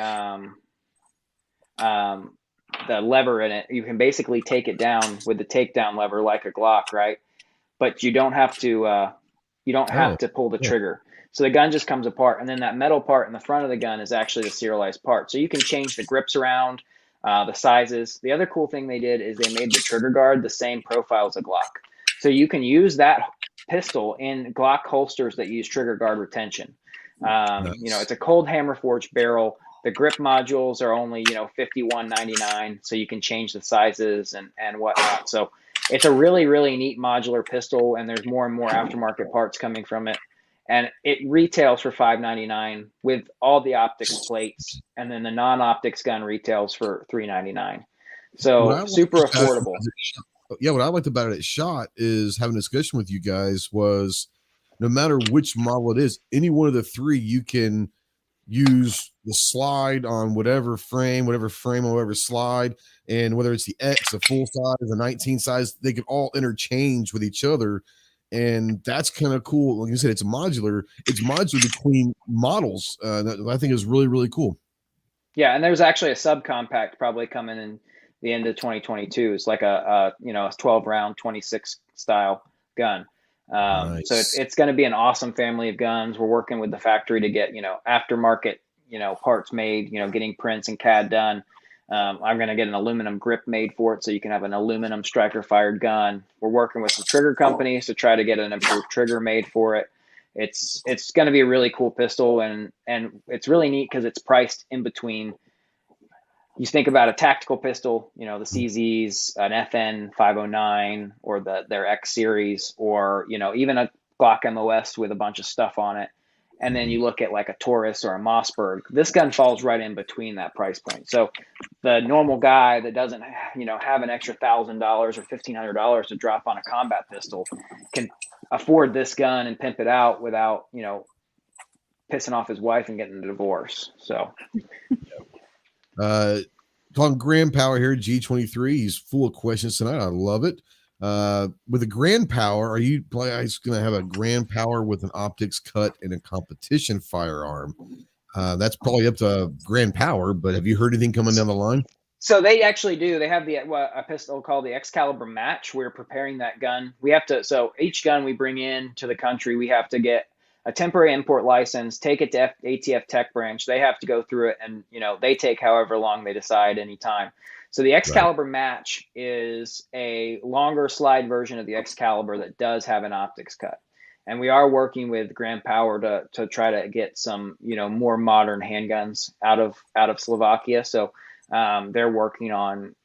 the lever in it. You can basically take it down with the takedown lever like a Glock, right? But you don't have to pull the trigger. So the gun just comes apart, and then that metal part in the front of the gun is actually the serialized part. So you can change the grips around, the sizes. The other cool thing they did is they made the trigger guard the same profile as a Glock. So you can use that pistol in Glock holsters that use trigger guard retention. Nice. It's a cold hammer forged barrel. The grip modules are only, $51.99. So you can change the sizes and whatnot. So it's a really, really neat modular pistol, and there's more and more aftermarket parts coming from it. And it retails for $5.99 with all the optics plates, and then the non-optics gun retails for $3.99. So super affordable. What I liked about it at SHOT is having a discussion with you guys was no matter which model it is, any one of the three, you can use the slide on whatever frame on whatever slide, and whether it's the X, a full size, a 19 size, they can all interchange with each other. And that's kind of cool. Like you said, it's modular between models. That I think is really, really cool. Yeah. And there's actually a subcompact probably coming in the end of 2022. It's like a 12 round, 26 style gun. Nice. So it's going to be an awesome family of guns. We're working with the factory to get, aftermarket, parts made, getting prints and CAD done. I'm going to get an aluminum grip made for it so you can have an aluminum striker fired gun. We're working with some trigger companies to try to get an improved trigger made for it. It's going to be a really cool pistol, and it's really neat because it's priced in between. You think about a tactical pistol, the CZs, an FN 509 or their X series, or even a Glock MOS with a bunch of stuff on it. And then you look at like a Taurus or a Mossberg, this gun falls right in between that price point. So the normal guy that doesn't, have an extra $1,000 or $1,500 to drop on a combat pistol can afford this gun and pimp it out without, pissing off his wife and getting a divorce. So, talking Grand Power here, G23. He's full of questions tonight. I love it. With a Grand Power, are you guys going to have a Grand Power with an optics cut and a competition firearm? That's probably up to Grand Power, but have you heard anything coming down the line? So they actually do. They have a pistol called the Excalibur Match. We're preparing that gun. So each gun we bring in to the country, we have to get a temporary import license, take it to ATF Tech Branch. They have to go through it, and they take however long they decide anytime. So the Excalibur Match is a longer slide version of the Excalibur that does have an optics cut. And we are working with Grand Power to try to get some, more modern handguns out of Slovakia. So they're working on,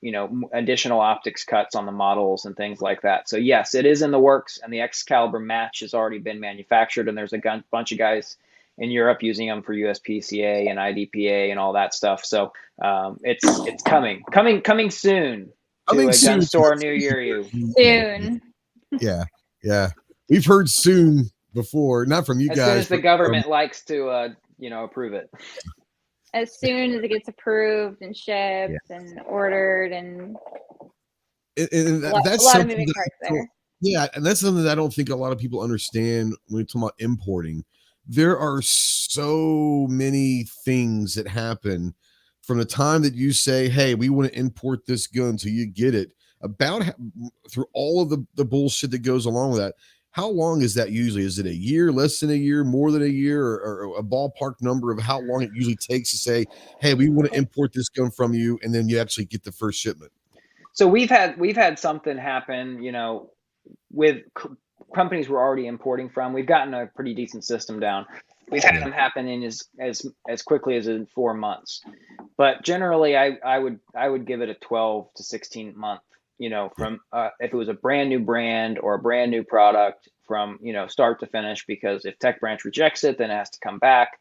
additional optics cuts on the models and things like that. So yes, it is in the works, and the Excalibur Match has already been manufactured, and there's a bunch of guys in Europe using them for USPCA and IDPA and all that stuff. So it's coming soon to a gun store near you. Soon. Yeah. We've heard soon before, not from you guys. As soon as the government likes to, approve it. As soon as it gets approved and shipped and ordered, and that's a lot of moving parts there. Yeah, and that's something that I don't think a lot of people understand when we talk about importing. There are so many things that happen from the time that you say, hey, we want to import this gun till you get it, through all of the bullshit that goes along with that. How long is that usually? Is it a year, less than a year, more than a year, or a ballpark number of how long it usually takes to say, hey, we want to import this gun from you, and then you actually get the first shipment? So we've had something happen, with companies we're already importing from. We've gotten a pretty decent system down. We've had them happen in as quickly as in 4 months, but generally I would give it a 12 to 16 month, from if it was a brand new brand or a brand new product from, start to finish, because if Tech Branch rejects it, then it has to come back,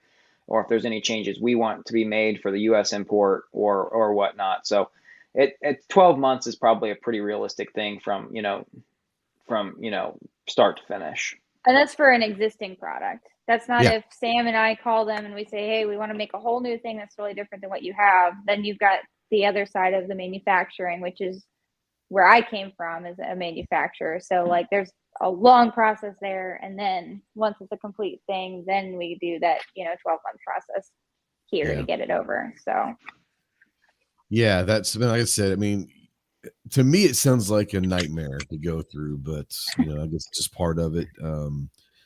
or if there's any changes we want to be made for the US import or whatnot. So at 12 months is probably a pretty realistic thing from start to finish. And that's for an existing product. That's not if Sam and I call them and we say, hey, we want to make a whole new thing that's really different than what you have. Then you've got the other side of the manufacturing, which is where I came from as a manufacturer. So like there's a long process there. And then once it's a complete thing, then we do that, 12-month process here to get it over. So. Yeah, that's, like I said, I mean, to me, it sounds like a nightmare to go through, but I guess it's just part of it.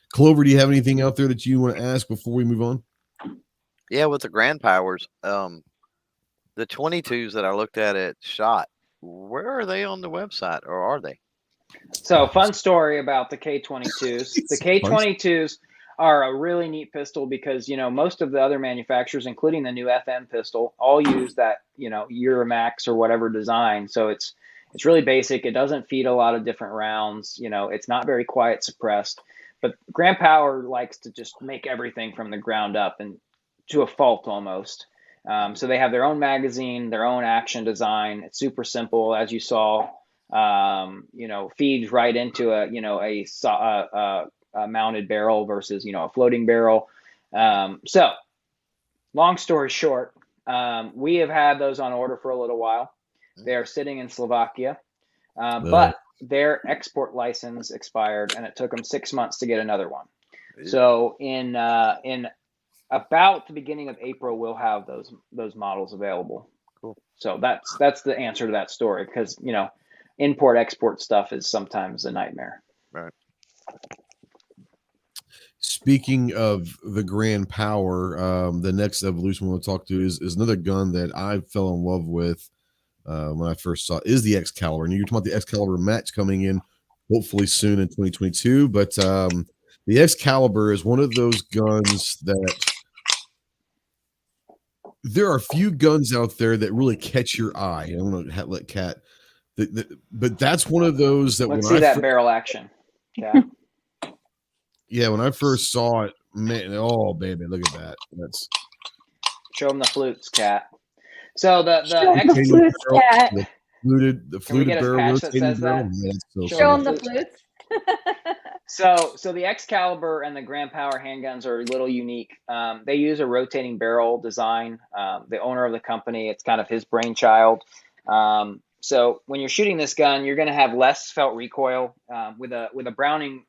Clover, do you have anything out there that you want to ask before we move on? Yeah, with the Grand Powers, the 22s that I looked at SHOT, where are they on the website, or are they? So, fun story about the K22s. The K22s are a really neat pistol because, most of the other manufacturers, including the new FM pistol, all use that, Euramax or whatever design. So it's really basic. It doesn't feed a lot of different rounds. It's not very quiet suppressed, but Grand Power likes to just make everything from the ground up and to a fault almost. So they have their own magazine, their own action design. It's super simple, as you saw, feeds right into a mounted barrel versus, a floating barrel. So long story short, we have had those on order for a little while. They are sitting in Slovakia, but their export license expired, and it took them 6 months to get another one. So in about the beginning of April, we'll have those models available. Cool. So that's the answer to that story, because import export stuff is sometimes a nightmare. Right. Speaking of the Grand Power, the next evolution we'll talk to is another gun that I fell in love with when I first saw it, is the Excalibur. And you're talking about the Excalibur Match coming in hopefully soon in 2022. But the Excalibur is one of those guns that there are a few guns out there that really catch your eye. I don't want to let Kat, but that's one of those that let's see that barrel action. Yeah. Yeah, when I first saw it, Man, oh baby, look at that. That's show them the flutes, Cat. So the flutes, Cat. The Can we get fluted a barrel patch that rotating says barrel. that? Man, so Show Show cool. them the flutes. So the Excalibur and the Grand Power handguns are a little unique. They use a rotating barrel design. The owner of the company, it's kind of his brainchild. So when you're shooting this gun, you're going to have less felt recoil. With a Browning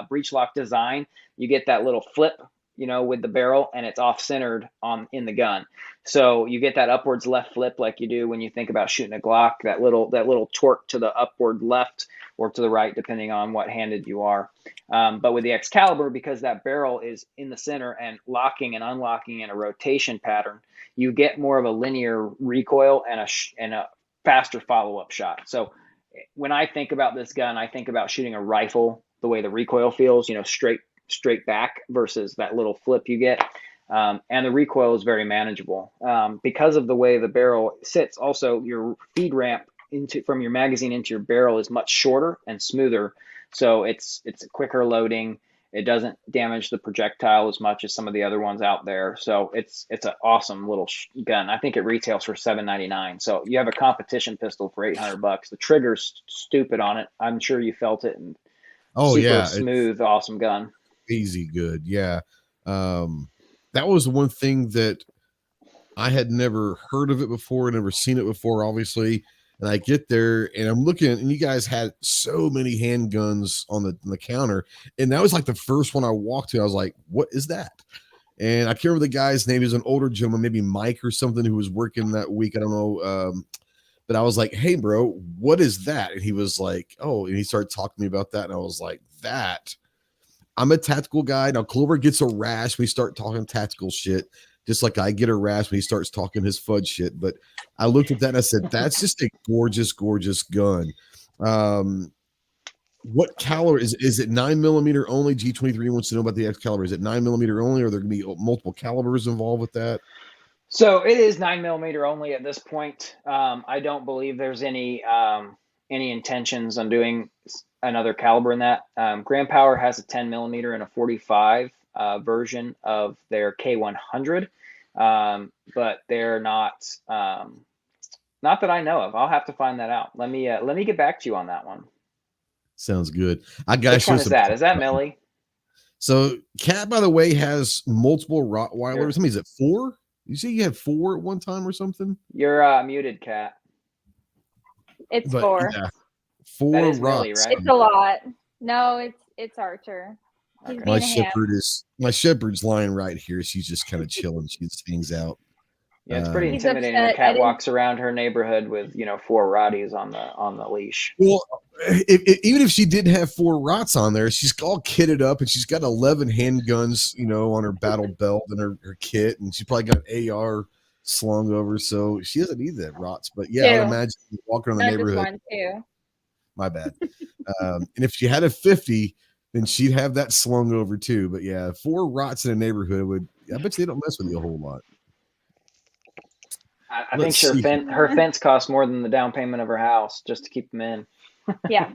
breech lock design, you get that little flip, with the barrel, and it's off centered in the gun. So you get that upwards left flip like you do when you think about shooting a Glock. That little torque to the upward left or to the right, depending on what handed you are. But with the Excalibur, because that barrel is in the center and locking and unlocking in a rotation pattern, you get more of a linear recoil and a faster follow-up shot. So when I think about this gun, I think about shooting a rifle the way the recoil feels, straight back versus that little flip you get. And the recoil is very manageable. Because of the way the barrel sits, also your feed ramp from your magazine into your barrel is much shorter and smoother. So it's a quicker loading. It doesn't damage the projectile as much as some of the other ones out there. So it's an awesome little gun. I think it retails for $7.99. So you have a competition pistol for $800. The trigger's stupid on it. I'm sure you felt it. And super smooth, awesome gun. Easy good. Yeah. That was one thing that I had never heard of it before, never seen it before, obviously. And I get there and I'm looking, and you guys had so many handguns on the counter. And that was like the first one I walked to. I was like, what is that? And I can't remember the guy's name. He was an older gentleman, maybe Mike or something, who was working that week. I don't know. But I was like, hey, bro, what is that? And he was like, oh, and he started talking to me about that. And I was like, that. I'm a tactical guy. Now, Clover gets a rash when we start talking tactical shit, just like I get a rash when he starts talking his fudge shit. But I looked at that and I said, that's just a gorgeous, gorgeous gun. What caliber is it? 9mm only? G23 wants to know about the Excalibur. Is it 9mm only, or are there going to be multiple calibers involved with that? So it is 9mm only at this point. I don't believe there's any intentions on doing another caliber in that. Grand Power has a 10mm and a 45 version of their K100, but they're not that I know of. I'll have to find that out. Let me get back to you on that one. Sounds good. I got. Which one is that? Is that Millie? So Cat, by the way, has multiple Rottweilers. How many is it? 4? You say you had 4 at one time or something? You're muted, Cat. It's 4. Yeah, 4 that is Rotts. Millie, right? It's a lot. No, it's Archer. Okay. My shepherd's lying right here. She's just kind of chilling. She just hangs out. Yeah, it's pretty intimidating when Cat walks around her neighborhood with 4 Rotties on the leash. Well, even if she didn't have 4 Rotts on there, she's all kitted up and she's got 11 handguns, on her battle belt and her kit, and she probably got an AR slung over, so she doesn't need that Rotts. But yeah, I would imagine walking around the neighborhood. My bad. And if she had a 50, then she'd have that slung over too. But yeah, 4 Rotts in a neighborhood I bet you they don't mess with you a whole lot. I think her fence costs more than the down payment of her house just to keep them in. Yeah.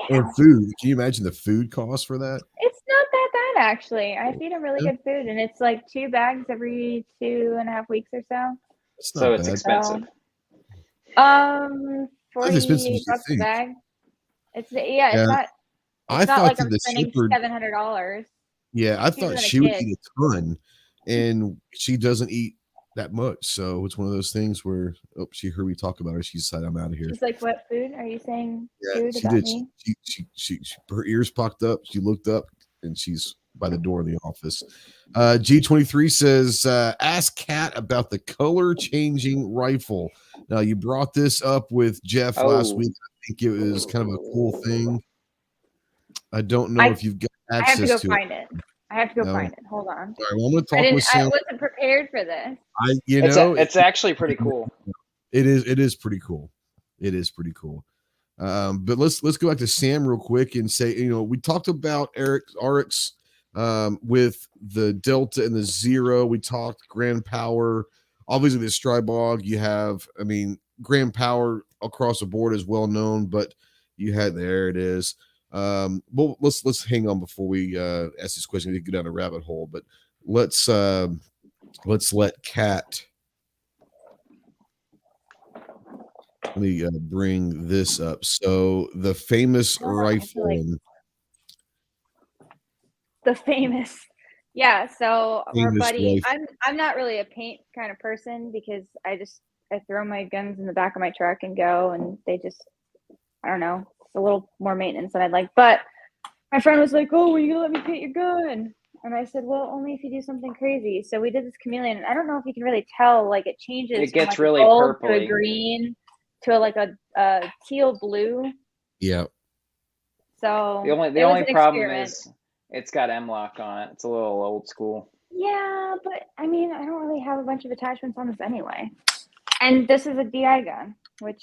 And food. Can you imagine the food cost for that? It's not that bad, actually. I feed them really good food, and it's like 2 bags every 2.5 weeks or so. So it's expensive. $48 a bag. It's not. I thought like that I'm the spending $700. Yeah, I thought she would eat a ton, and she doesn't eat that much. So it's one of those things where she heard me talk about her. She decided I'm out of here. She's like, "What food are you saying?" Yeah, food she about did. Me? She her ears popped up. She looked up, and she's by the door of the office. G23 says, "Ask Cat about the color changing rifle." Now you brought this up with Jeff last week. I think it was kind of a cool thing. I don't know if you've got access to it. I have to go find it. I have to go find it. Hold on. All right, well, I'm going to talk with Sam. I wasn't prepared for this. It's actually pretty cool. It is pretty cool. It is pretty cool. But let's go back to Sam real quick and say, we talked about RX with the Delta and the Zero. We talked Grand Power. Obviously, the Strybog, you have, Grand Power across the board is well known, but you had, there it is. Well, let's hang on before we ask this question. We go down a rabbit hole, but let's let Kat. Let me bring this up. So the famous rifle. The famous. Yeah, so our Famous buddy, rifle. I'm not really a paint kind of person because I throw my guns in the back of my truck and go, and they just, I don't know, it's a little more maintenance than I'd like. But my friend was like, "Oh, are you gonna let me paint your gun?" And I said, "Well, only if you do something crazy." So we did this chameleon, and I don't know if you can really tell, like it changes. It gets from, like, really a gold purpley to a green to like a teal blue. Yeah. So the only problem is it's got M-lock on it. It's a little old school. Yeah, but I mean, I don't really have a bunch of attachments on this anyway. And this is a DI gun, which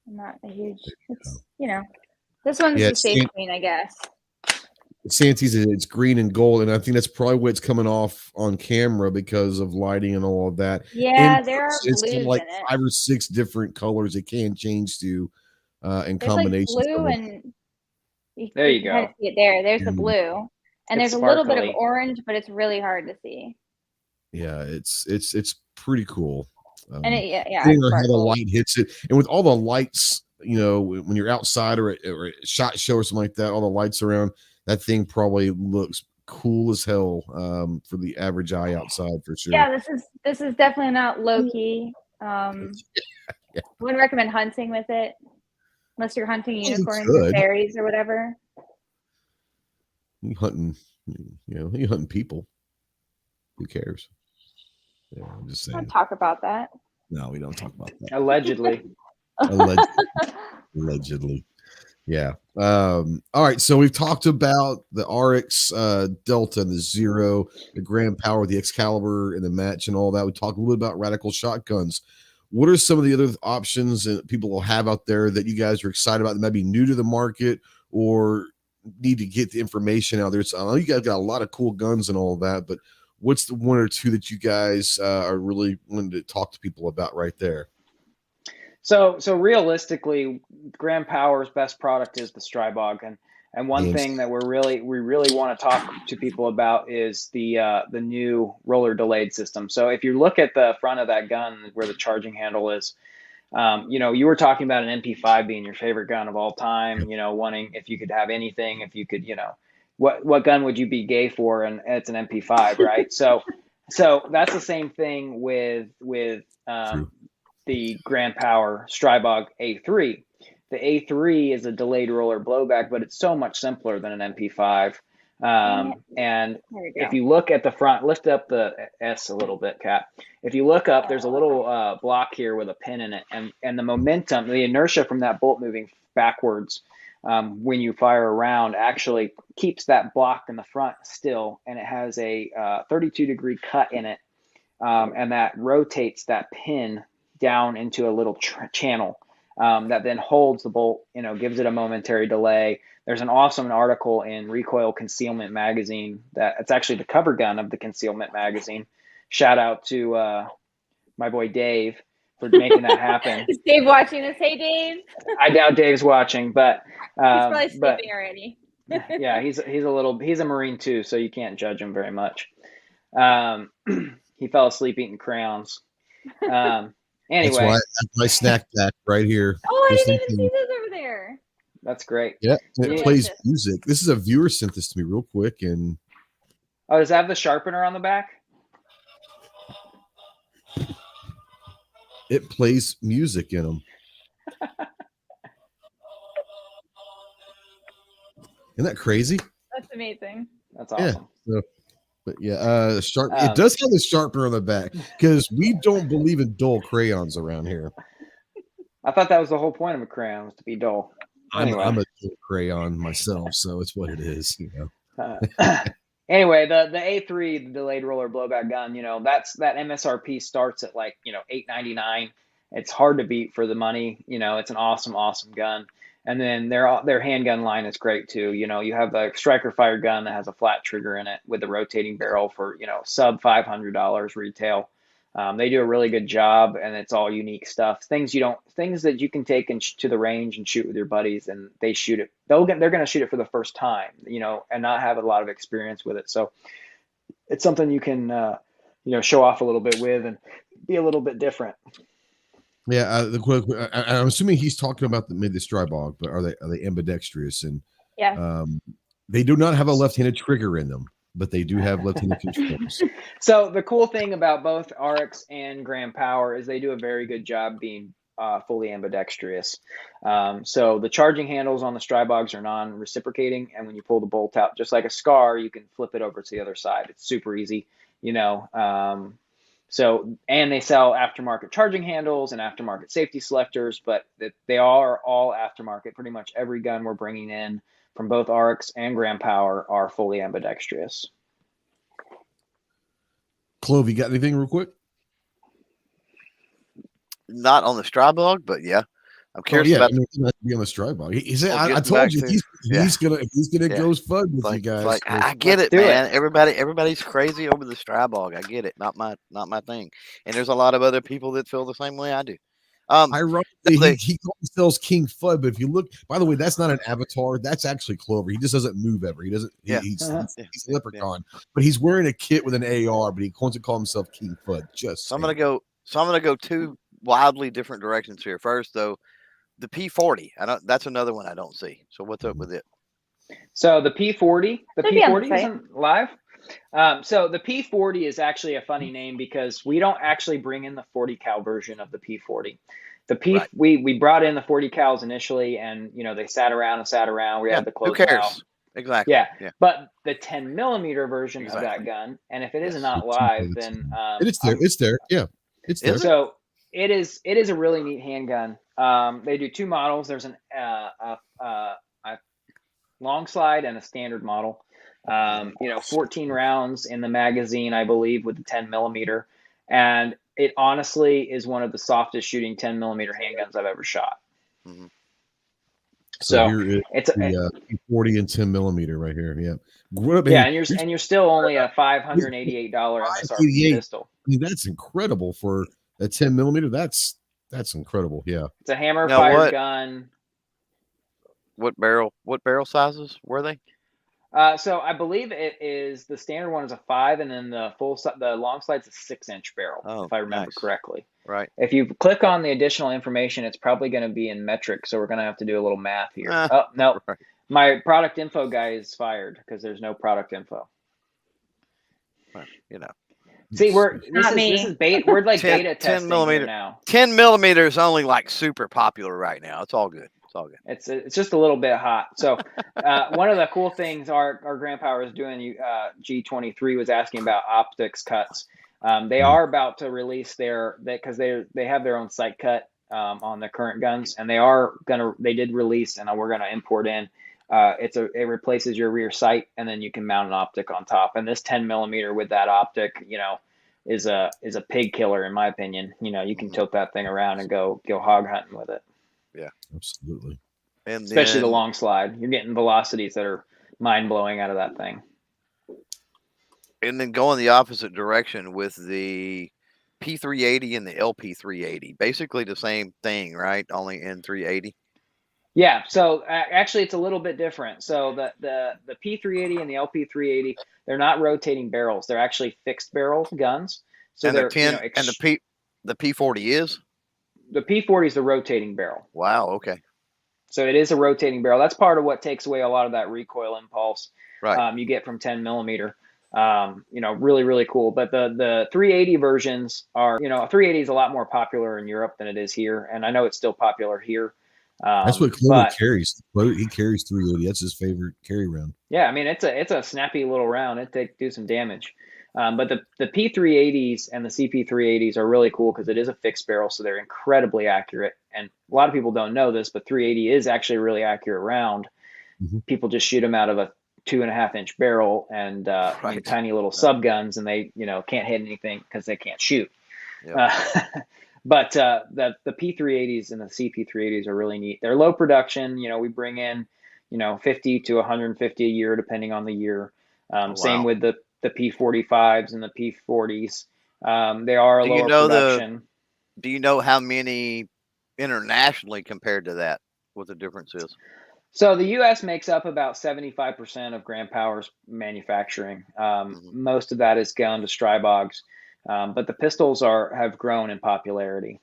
I'm not a huge, it's, this one's the safe green, I guess. Santee's, it's green and gold, and I think that's probably what it's coming off on camera because of lighting and all of that. Yeah, there are blues it's like in it. 5 or 6 different colors it can change to in combinations. Like blue and there you go. Kind of see it there. There's the blue. And there's a little bit of orange, but it's really hard to see. Yeah, it's pretty cool. And how the light hits it, and with all the lights, when you're outside or a shot show or something like that, all the lights around, that thing probably looks cool as hell for the average eye outside for sure. Yeah, this is definitely not low key. Wouldn't recommend hunting with it unless you're hunting unicorns or fairies or whatever. You hunting people. Who cares? Yeah, I'm just saying. Don't talk about that. No, we don't talk about that. Allegedly. Allegedly. Yeah. All right. So we've talked about the RX Delta and the Zero, the Grand Power, the Excalibur, and the match and all that. We talked a little bit about radical shotguns. What are some of the other options that people will have out there that you guys are excited about that might be new to the market or need to get the information out there? I know you guys got a lot of cool guns and all of that, but what's the one or two that you guys are really wanting to talk to people about right there? So realistically, Grand Power's best product is the Strybog, and one thing that we really want to talk to people about is the new roller delayed system. So if you look at the front of that gun where the charging handle is, you were talking about an MP5 being your favorite gun of all time. Wanting, if you could have anything, if you could, what gun would you be gay for? And it's an MP5, right? So that's the same thing with the Grand Power Strybog A3. The A3 is a delayed roller blowback, but it's so much simpler than an MP5. And if you look at the front, lift up the S a little bit, Kat. If you look up, there's a little block here with a pin in it, and the momentum, the inertia from that bolt moving backwards when you fire around actually keeps that block in the front still, and it has a 32-degree cut in it, and that rotates that pin down into a little channel that then holds the bolt, gives it a momentary delay. There's an awesome article in Recoil Concealment Magazine that it's actually the cover gun of the Concealment Magazine. Shout out to my boy Dave for making that happen. Is Dave watching this? Hey, Dave. I doubt Dave's watching, but he's probably sleeping already. Yeah, he's a Marine too, so you can't judge him very much. He fell asleep eating crayons. Anyway, that's my snack pack right here. Oh, I didn't even see this over there. That's great. Yeah, it plays music. This is a viewer sent this to me real quick, and does that have the sharpener on the back? It plays music in them. Isn't that crazy? That's amazing. That's awesome. Yeah. But yeah, it does have the sharpener on the back because we don't believe in dull crayons around here. I thought that was the whole point of a crayon, was to be dull. Anyway. I'm a dull crayon myself, so it's what it is. Anyway, the A3, the delayed roller blowback gun, that MSRP starts at like $899. It's hard to beat for the money. It's an awesome gun. And then their handgun line is great too. You have the striker fire gun that has a flat trigger in it with a rotating barrel for sub $500 retail. They do a really good job, and it's all unique stuff. Things that you can take to the range and shoot with your buddies, and they shoot it. They're going to shoot it for the first time, and not have a lot of experience with it. So it's something you can, show off a little bit with and be a little bit different. Yeah, I'm assuming he's talking about the Strybog, but are they ambidextrous? And yeah, they do not have a left-handed trigger in them, but they do have left-handed controls. So the cool thing about both RX and Grand Power is they do a very good job being fully ambidextrous. So the charging handles on the Strybogs are non-reciprocating, and when you pull the bolt out, just like a SCAR, you can flip it over to the other side. It's super easy, So, and they sell aftermarket charging handles and aftermarket safety selectors, but they are all aftermarket. Pretty much every gun we're bringing in from both RX and Grand Power are fully ambidextrous. Clove, you got anything real quick? Not on the Strybog, but yeah, I'm curious about. He has to be on the Strybog. He said, "I told you he's gonna go fud with you guys." I get it, man. Everybody's crazy over the Strybog. I get it. Not my thing. And there's a lot of other people that feel the same way I do. Ironically, he calls himself King Fud, but if you look, by the way, that's not an avatar. That's actually Clover. He just doesn't move ever. He doesn't. He's a leprechaun, but he's wearing a kit with an AR. But he wants to call himself King Fud. I'm gonna go two wildly different directions here. First, though, the P40. That's another one I don't see. So what's up with it? So the P40 isn't live. So the P40 is actually a funny name because we don't actually bring in the 40 cal version of the P40. We brought in the 40 cals initially, and they sat around. We had the close. Who cares? Exactly. Yeah. But the 10 millimeter version of that gun, and if it is not live, then it's there. It's there. Yeah, it's there. So it is a really neat handgun. They do two models. There's a long slide and a standard model. 14 rounds in the magazine, I believe, with the 10 millimeter. And it honestly is one of the softest shooting 10 millimeter handguns I've ever shot. Mm-hmm. So it's a 40 and 10 millimeter right here. Yeah. And you're still only a $588 MSRP pistol. I mean, that's incredible for a 10 millimeter. That's incredible. Yeah. It's a hammer fired gun. What barrel sizes were they? So I believe it is the standard one is a 5, and then the long slide's a 6-inch barrel, if I remember correctly. Right. If you click on the additional information, it's probably going to be in metric, so we're going to have to do a little math here. No, right. My product info guy is fired because there's no product info. Well, See, this is beta. We're like 10, beta testing 10 millimeter now. 10 millimeter is only like super popular right now. It's all good. It's just a little bit hot. So one of the cool things our Grand Power is doing, G23 was asking about optics cuts. They are about to release because they have their own sight cut on the current guns, and they did release, and we're gonna import in. It replaces your rear sight, and then you can mount an optic on top. And this 10 millimeter with that optic, is a pig killer in my opinion. You can tilt that thing around and go hog hunting with it. Yeah, absolutely. And especially the long slide, you're getting velocities that are mind blowing out of that thing. And then going the opposite direction with the P380 and the LP380, basically the same thing, right? Only in 380. Yeah. So actually, it's a little bit different. So the P380 and the LP380, they're not rotating barrels; they're actually fixed barrel guns. So and they're 10. And the P40 is. The P40 is the rotating barrel. Wow. Okay. So it is a rotating barrel. That's part of what takes away a lot of that recoil impulse you get from 10 millimeter. Really, really cool. But the 380 versions are, 380 is a lot more popular in Europe than it is here. And I know it's still popular here. That's what Clover carries. He carries 380. That's his favorite carry round. Yeah. I mean, it's a snappy little round. It do some damage. But the P380s and the CP380s are really cool because it is a fixed barrel, so they're incredibly accurate. And a lot of people don't know this, but 380 is actually a really accurate round. Mm-hmm. People just shoot them out of a 2.5-inch barrel and tiny little sub guns, and they can't hit anything because they can't shoot. Yep. But the P380s and the CP380s are really neat. They're low production. We bring in 50 to 150 a year depending on the year. Same with the P45s and the P40s. They are a lower production. Do you know how many internationally compared to that? What the difference is? So the U.S. makes up about 75% of Grand Power's manufacturing. Most of that is gone to Strybogs, but the pistols have grown in popularity.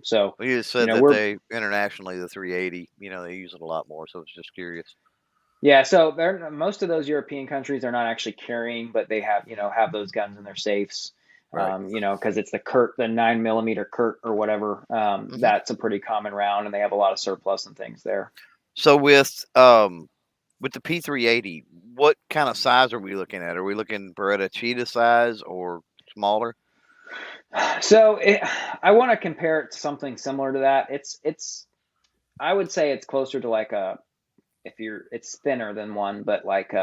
So you just said that they internationally, the 380, they use it a lot more. So I was just curious. Yeah, so most of those European countries are not actually carrying, but they have those guns in their safes. Right. Because it's the 9mm Kurt or whatever. That's a pretty common round, and they have a lot of surplus and things there. So with the P380, what kind of size are we looking at? Are we looking Beretta Cheetah size or smaller? So I want to compare it to something similar to that. I would say it's closer to like it's thinner than one, but like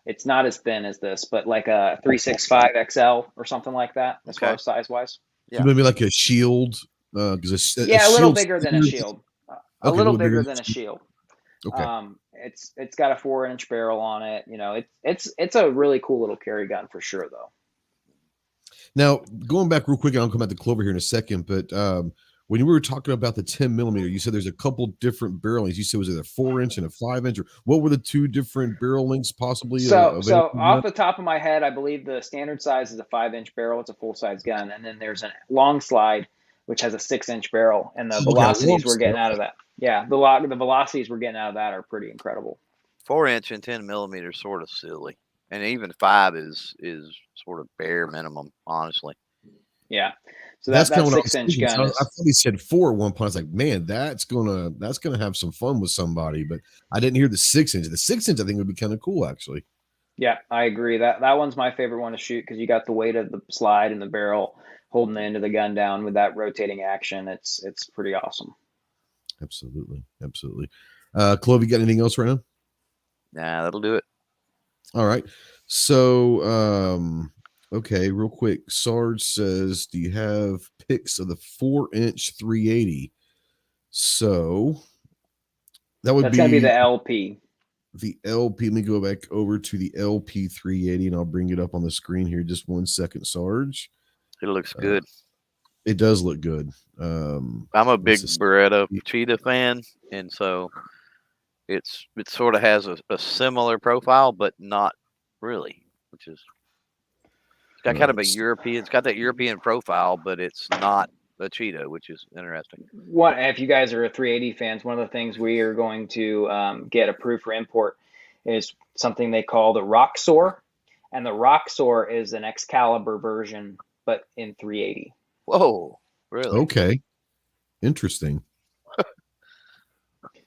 it's not as thin as this, but like a 365 XL or something like that as far as size wise. Yeah, maybe like a Shield. A little bigger than a Shield. A little bigger than a Shield. Okay. It's got a 4-inch barrel on it. It's a really cool little carry gun for sure, though. Now, going back real quick, and I'll come back to Clover here in a second, but when you were talking about the 10mm, you said there's a couple different barrel lengths. You said was it a 4-inch and a 5-inch, or what were the two different barrel lengths possibly? So off the top of my head, I believe the standard size is a 5-inch barrel. It's a full size gun, and then there's a long slide which has a 6-inch barrel, and the velocities we're getting out of that. Yeah, the velocities we're getting out of that are pretty incredible. 4-inch and 10mm sort of silly, and even 5 is sort of bare minimum, honestly. Yeah. So that's kind of 6-inch gun. I thought he said 4 at one point. I was like, man, that's gonna have some fun with somebody. But I didn't hear the 6-inch. The 6-inch I think would be kind of cool, actually. Yeah, I agree. That one's my favorite one to shoot because you got the weight of the slide and the barrel holding the end of the gun down with that rotating action. It's pretty awesome. Absolutely. Clove, you got anything else right now? Nah, that'll do it. All right. So okay, real quick. Sarge says, do you have pics of the 4-inch 380? So that's gonna be the LP. The LP. Let me go back over to the LP 380 and I'll bring it up on the screen here. Just 1 second, Sarge. It looks good. It does look good. I'm a big Beretta Cheetah fan, and so it sort of has a similar profile, but not really, which is it's got kind of a European. It's got that European profile, but it's not a Cheetah, which is interesting. If you guys are 380 fans, one of the things we are going to get approved for import is something they call the Roxor, and the Roxor is an Excalibur version, but in 380. Whoa, really? Okay, interesting.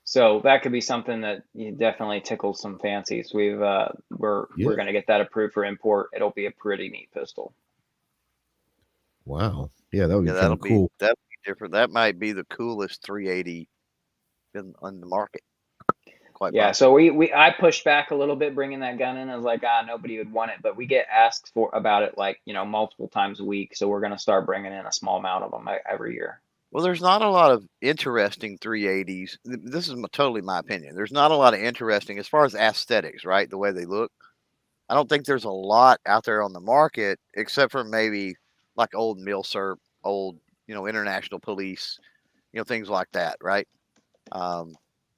So that could be something that definitely tickles some fancies. We're going to get that approved for import. It'll be a pretty neat pistol. Wow. Yeah, that would be kind of cool. That'd be different. That might be the coolest 380 on the market. So I pushed back a little bit bringing that gun in. I was like, nobody would want it, but we get asked about it multiple times a week. So we're going to start bringing in a small amount of them every year. Well, there's not a lot of interesting 380s. This is totally my opinion. There's not a lot of interesting as far as aesthetics, right? The way they look. I don't think there's a lot out there on the market except for maybe like old Milsurp, old, International Police, things like that, right?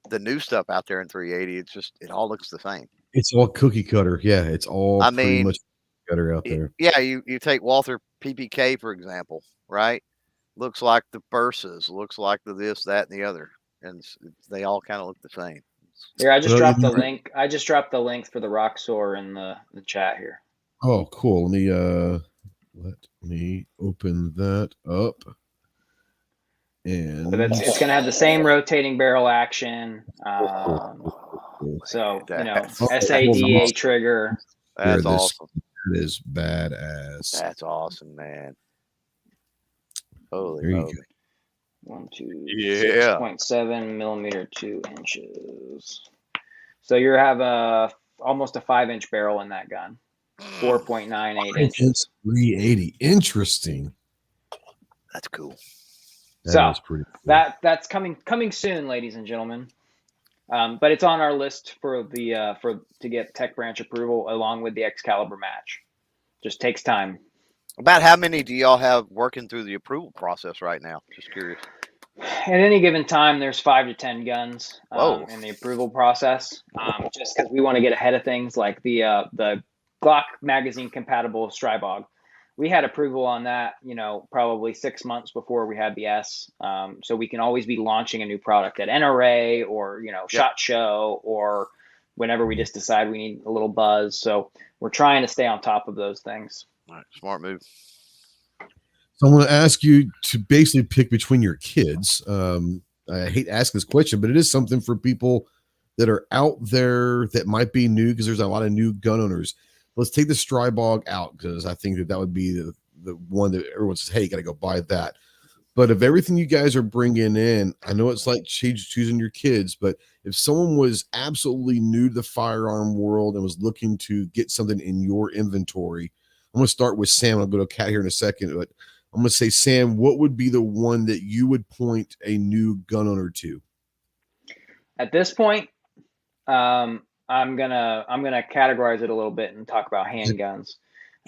The new stuff out there in 380, it all looks the same. It's all cookie cutter. Yeah, it's all pretty much cookie cutter out there. Yeah, you take Walther PPK, for example, right? Looks like the Versas, looks like the this, that, and the other. And they all kind of look the same. Here, I just dropped the link. I just dropped the link for the Roxor in the chat here. Oh, cool. Let me open that up. And it's going to have the same rotating barrel action. SADA trigger. That's awesome. That is badass. That's awesome, man. Holy moly. 6.7 millimeter, 2 inches. So you have almost a 5-inch barrel in that gun. 4.98 inches. 380. Interesting. That's cool. That's pretty cool. That's coming soon, ladies and gentlemen. But it's on our list to get Tech Branch approval along with the Excalibur match. just takes time. About how many do y'all have working through the approval process right now? Just curious. At any given time, there's 5 to 10 guns in the approval process, just because we want to get ahead of things, like the Glock magazine compatible Strybog. We had approval on that, probably 6 months before we had the S. So we can always be launching a new product at NRA or, SHOT Show, or whenever we just decide we need a little buzz. So we're trying to stay on top of those things. All right, smart move. So I want to ask you to basically pick between your kids. I hate asking this question, but it is something for people that are out there that might be new, because there's a lot of new gun owners. Let's take the Strybog out, because I think that would be the one that everyone says, hey, you got to go buy that. But of everything you guys are bringing in, I know it's like choosing your kids, but if someone was absolutely new to the firearm world and was looking to get something in your inventory, I'm going to start with Sam. I'll go to Kat here in a second, but I'm going to say, Sam, what would be the one that you would point a new gun owner to? At this point, I'm gonna categorize it a little bit and talk about handguns.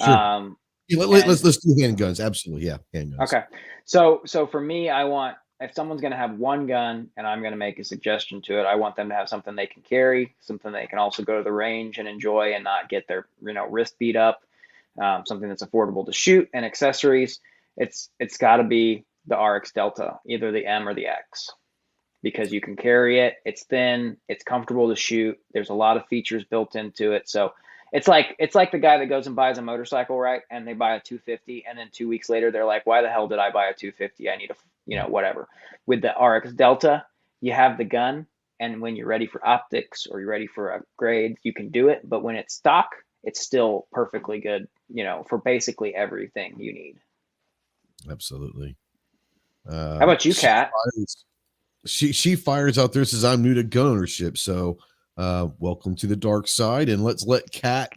Sure. Let's do handguns. Absolutely, yeah, handguns. Okay, so for me, if someone's gonna have one gun and I'm gonna make a suggestion to it, I want them to have something they can carry, something they can also go to the range and enjoy and not get their wrist beat up. Something that's affordable to shoot, and accessories. It's got to be the RX Delta, either the M or the X, because you can carry it. It's thin. It's comfortable to shoot. There's a lot of features built into it. So it's like the guy that goes and buys a motorcycle, right? And they buy a 250, and then 2 weeks later they're like, "Why the hell did I buy a 250? I need a whatever." With the RX Delta, you have the gun, and when you're ready for optics or you're ready for a grade, you can do it. But when it's stock, it's still perfectly good, for basically everything you need. Absolutely. How about you, Kat? She fires out there, says, I'm new to gun ownership. So welcome to the dark side. And let's let Kat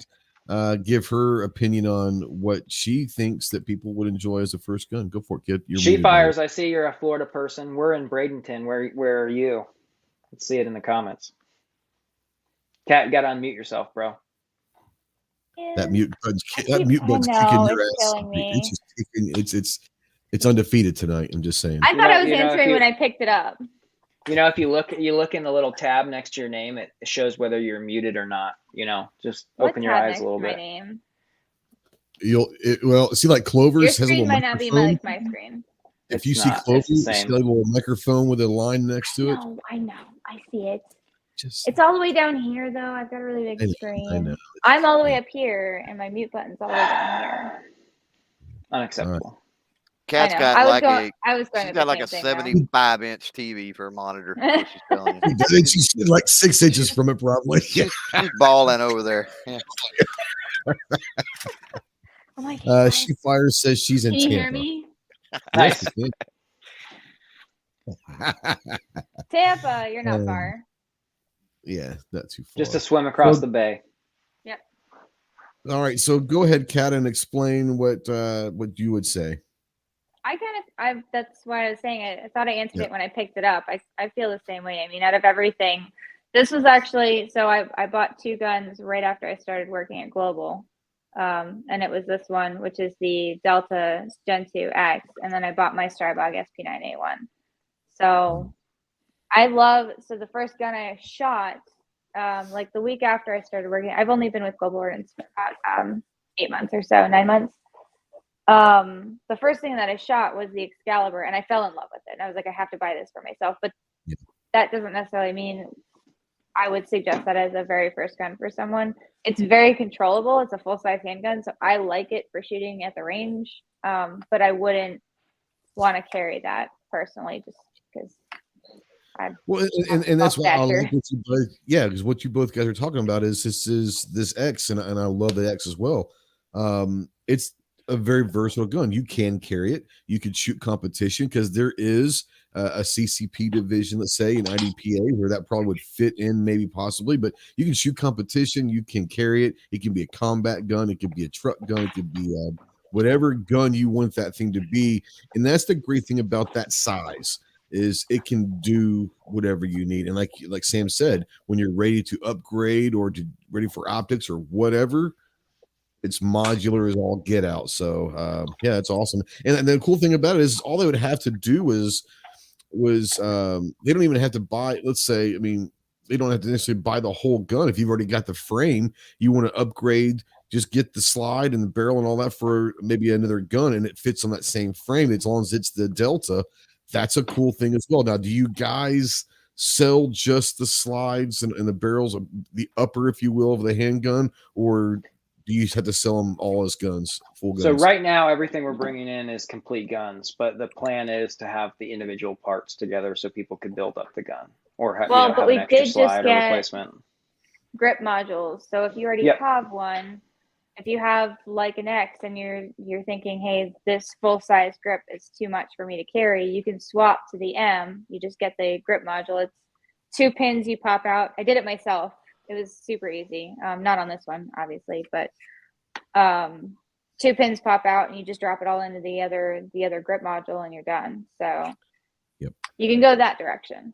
give her opinion on what she thinks that people would enjoy as a first gun. Go for it, kid. She fires. I see you're a Florida person. We're in Bradenton. Where are you? Let's see it in the comments. Kat, you got to unmute yourself, bro. That mute button's kicking your ass. It's undefeated tonight. I'm just saying. I thought I was answering when I picked it up. If you look in the little tab next to your name, it shows whether you're muted or not. Just open your eyes a little bit. Name? See, like Clover's your has a little might not be like my screen. If you see Clover's, you see a little microphone with a line next to it. I know. I see it. It's all the way down here, though. I've got a really big screen. I'm all the way up here, and my mute button's all the way down here. Unacceptable. Kat's got like a 75-inch TV for a monitor. She's telling you. She's like 6 inches from it, probably. She's balling over there. Yeah. She fires, says she's in Tampa. Can you hear me? Nice. Tampa, you're not far. Yeah, not too far. Just to swim across the bay. Yep. All right, so go ahead, Kat, and explain what you would say. That's why I was saying it. I thought I answered it when I picked it up. I feel the same way. I mean, out of everything, this was actually, so I bought 2 guns right after I started working at Global. And it was this one, which is the Delta Gen 2 X. And then I bought my Strybog SP9A1. So so the first gun I shot, like the week after I started working, I've only been with Global Ordnance for about 8 months or so, 9 months. The first thing that I shot was the Excalibur, and I fell in love with it. And I was like, I have to buy this for myself. But that doesn't necessarily mean I would suggest that as a very first gun for someone. It's very controllable. It's a full-size handgun, so I like it for shooting at the range. But I wouldn't want to carry that personally, just because. And that's why I like what you both. Yeah, because what you both guys are talking about is this X, and I love the X as well. It's a very versatile gun. You can carry it. You could shoot competition, because there is a CCP division, let's say an IDPA, where that probably would fit in, maybe possibly. But you can shoot competition. You can carry it. It can be a combat gun. It could be a truck gun. It could be whatever gun you want that thing to be. And that's the great thing about that size, is it can do whatever you need. And like Sam said, when you're ready to upgrade or ready for optics or whatever, it's modular as all get out. So yeah, it's awesome. And the cool thing about it is all they would have to do was they don't even have to buy, let's say, I mean, they don't have to necessarily buy the whole gun. If you've already got the frame, you want to upgrade, just get the slide and the barrel and all that for maybe another gun, and it fits on that same frame as long as it's the Delta. That's a cool thing as well. Now, do you guys sell just the slides and the barrels, the upper, if you will, of the handgun, or do you have to sell them all as guns, full guns? So right now, everything we're bringing in is complete guns, but the plan is to have the individual parts together so people can build up the gun or have an extra slide or replacement. Grip modules. So if you already have one, if you have like an X and you're thinking, hey, this full size grip is too much for me to carry, you can swap to the M. You just get the grip module. It's 2 pins you pop out. I did it myself. It was super easy. Not on this one, obviously, but 2 pins pop out and you just drop it all into the other grip module and you're done. So you can go that direction.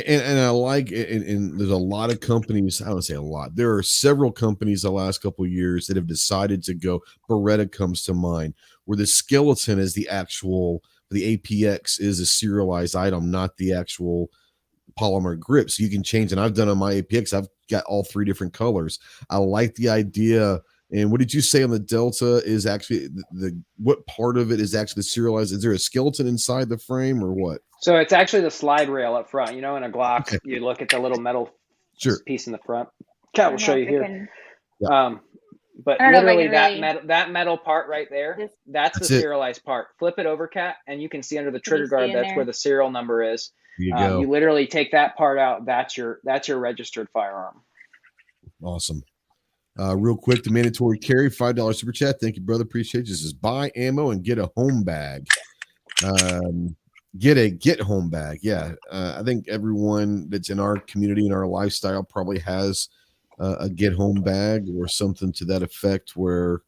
And I like it, and there's a lot of companies, I don't say a lot, there are several companies the last couple of years that have decided to go, Beretta comes to mind, where the skeleton is the APX is a serialized item, not the actual polymer grip. So you can change, and I've done on my APX, I've got all 3 different colors. I like the idea. And what did you say on the Delta is actually what part of it is actually serialized? Is there a skeleton inside the frame or what? So it's actually the slide rail up front. You know, in a Glock, you look at the little metal piece in the front. Cat will show you here. But literally that metal part right there, that's the serialized part. Flip it over, Cat, and you can see under the trigger guard, that's where the serial number is. You literally take that part out. That's your registered firearm. Awesome. Real quick, the mandatory carry, $5 super chat. Thank you, brother. Appreciate you. This is buy ammo and get a home bag. Get home bag. Yeah. I think everyone that's in our community and our lifestyle probably has a get home bag or something to that effect where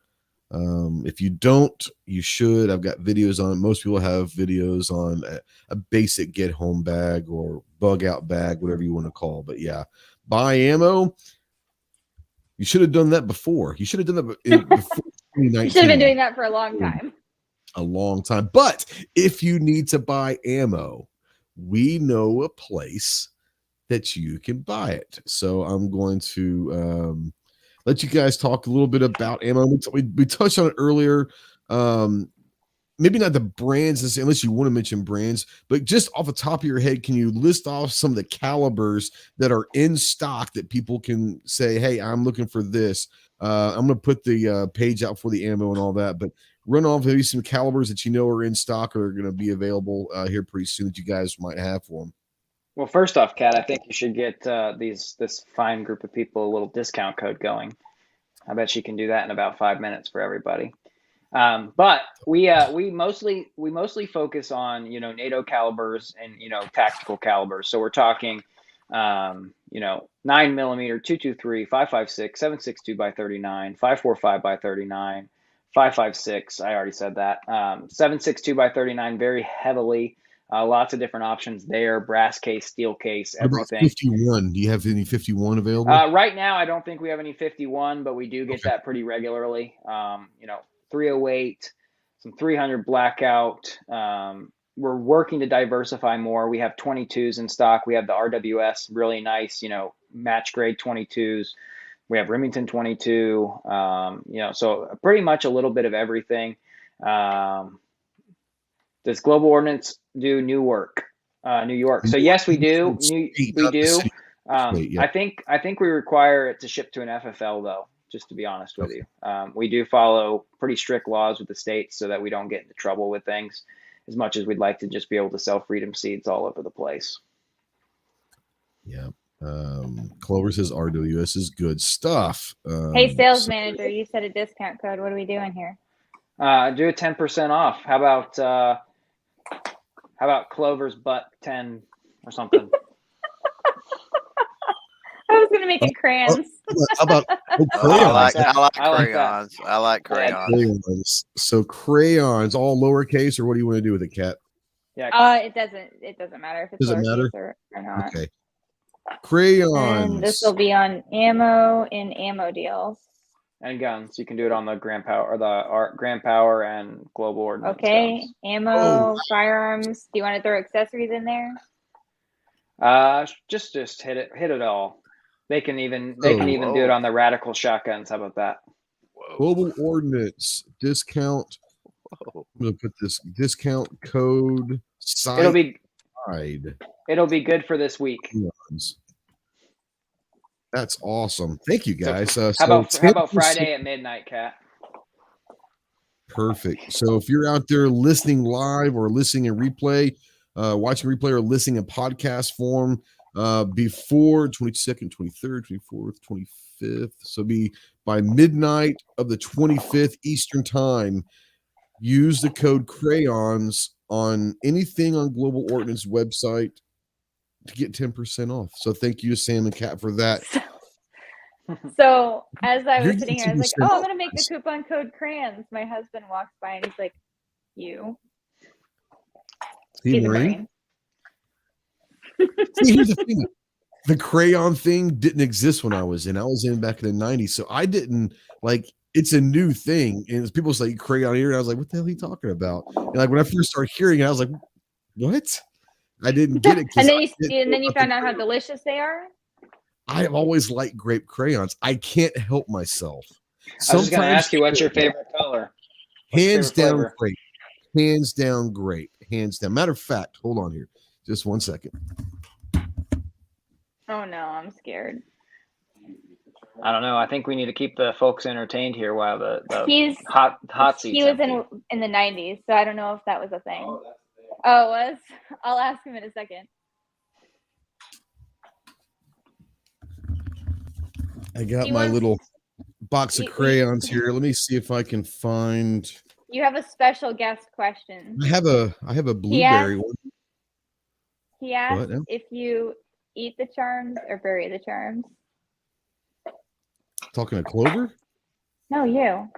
if you don't, you should. I've got videos on, most people have videos on a basic get home bag or bug out bag, whatever you want to call. But yeah, buy ammo. You should have done that before. You should have done that before 2019. You should have been doing that for a long time. A long time. But if you need to buy ammo, we know a place that you can buy it. So I'm going to let you guys talk a little bit about ammo. We touched on it earlier. Maybe not the brands, unless you want to mention brands, but just off the top of your head, can you list off some of the calibers that are in stock that people can say, hey, I'm looking for this. I'm going to put the page out for the ammo and all that, but run off maybe some calibers that you know are in stock or are going to be available here pretty soon that you guys might have for them. Well, first off, Kat, I think you should get this fine group of people a little discount code going. I bet you can do that in about 5 minutes for everybody. But we mostly focus on, NATO calibers and, tactical calibers. So we're talking, 9mm, 223, 5.56, 7.62 by 39, 5.45 by 39, 5.56. I already said that. 7.62 by 39, very heavily. Lots of different options there. Brass case, steel case, everything. 51. Do you have any 51 available? Right now, I don't think we have any 51, but we do get that pretty regularly. 308, some 300 blackout. We're working to diversify more. We have 22s in stock. We have the RWS, really nice, match grade 22s. We have Remington 22. So pretty much a little bit of everything. Does Global Ordnance do New York? So yes, we do. We do. I think we require it to ship to an FFL though. Just to be honest with you, we do follow pretty strict laws with the states so that we don't get into trouble with things as much as we'd like to just be able to sell freedom seeds all over the place. Yeah. Clover says RWS is good stuff. Hey, sales manager, you said a discount code. What are we doing here? Do a 10% off. How about Clover's butt 10 or something? I was gonna make it crayons. How about crayons? I like crayons. So crayons, all lowercase, or what do you want to do with it, Kat? Yeah. It doesn't matter if it's lowercase or not. Okay. Crayons. And this will be on ammo in ammo deals. and guns. You can do it on the Grand Power or the Grand Power and Global Ordnance. Okay, guns. ammo, firearms. Do you want to throw accessories in there? Just hit it all. They can even do it on the radical shotguns. How about that? Global Ordnance discount. I'm gonna put this discount code. It'll be good for this week. That's awesome. Thank you, guys. How about Friday at midnight, Kat? Perfect. So if you're out there listening live or listening in replay, watching replay or listening in podcast form, before 22nd, 23rd, 24th, 25th, so be by midnight of the 25th Eastern time, use the code crayons on anything on Global Ordnance website to get 10% off. So thank you, Sam and Kat, for that. So as I was sitting here, I was like, oh, I'm going to make the coupon code crayons. My husband walks by and he's like, you? He's a Marine. See, here's the thing. The crayon thing didn't exist when I was in back in the 90s. So I didn't it's a new thing. And people say crayon here. And I was like, what the hell are you talking about? And like when I first started hearing it, I was like, what? I didn't get it. And then you found out how delicious they are. I've always liked grape crayons. I can't help myself. I was going to ask you, what's your favorite color? Hands down grape. Hands down grape. Hands down. Matter of fact, hold on here. Just 1 second. Oh no, I'm scared. I don't know. I think we need to keep the folks entertained here while the hot seat. He was in the 90s, so I don't know if that was a thing. Oh, it was? I'll ask him in a second. I got my little box of crayons here. Let me see if I can find. You have a special guest question. I have a blueberry one. He asked if you eat the charms or bury the charms. Talking to Clover? No, you.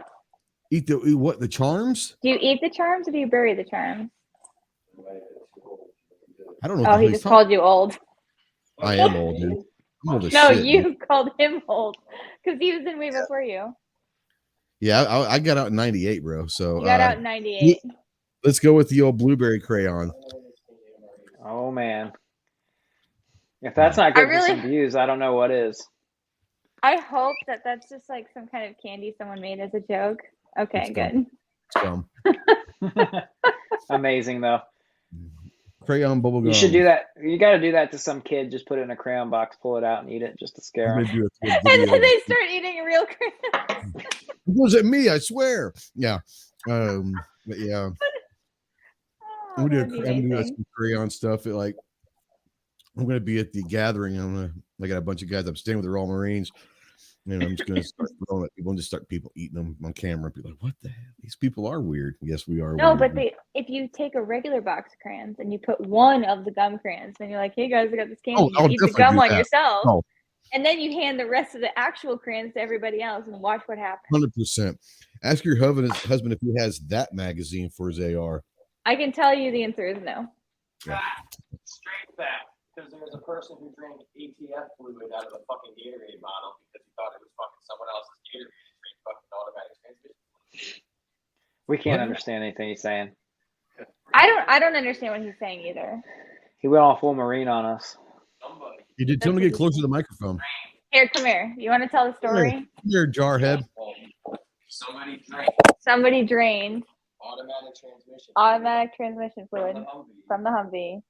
Eat what? The charms? Do you eat the charms or do you bury the charms? I don't know. Oh, he just called you old. I am old, dude. I'm old as no, shit, you dude. Called him old because he was in way before you. Yeah, I got out in 98, bro. So you got out in 98. Let's go with the old blueberry crayon. Oh man. If that's not good for some views, I don't know what is. I hope that's just like some kind of candy someone made as a joke. Okay, good. It's dumb. Amazing though. Crayon bubble gum. You should do that. You got to do that to some kid. Just put it in a crayon box, pull it out, and eat it just to scare them. And then they start eating a real crayon. It wasn't me, I swear. Yeah. But yeah. I'm gonna do some crayon stuff. I'm gonna be at the gathering. I got a bunch of guys I'm staying with. They're all Marines. And I'm just gonna start throwing at people and just start people eating them on camera. Be like, what the hell? These people are weird. Yes, we are. No, weird. but if you take a regular box of crayons and you put one of the gum crayons, then you're like, hey guys, I got this candy. You eat the gum on yourself. Oh. And then you hand the rest of the actual crayons to everybody else and watch what happens. 100%. Ask your husband if he has that magazine for his AR. I can tell you the answer is no. Yeah. Straight fact. Because there was a person who drank ATF fluid out of a fucking Gatorade bottle because he thought it was fucking someone else's Gatorade and fucking automatic transmission. We can't understand anything he's saying. I don't understand what he's saying either. He went all full Marine on us. You did tell him to get closer to the microphone. Here, come here. You want to tell the story? Come here, jarhead. Somebody drained automatic transmission fluid from the Humvee.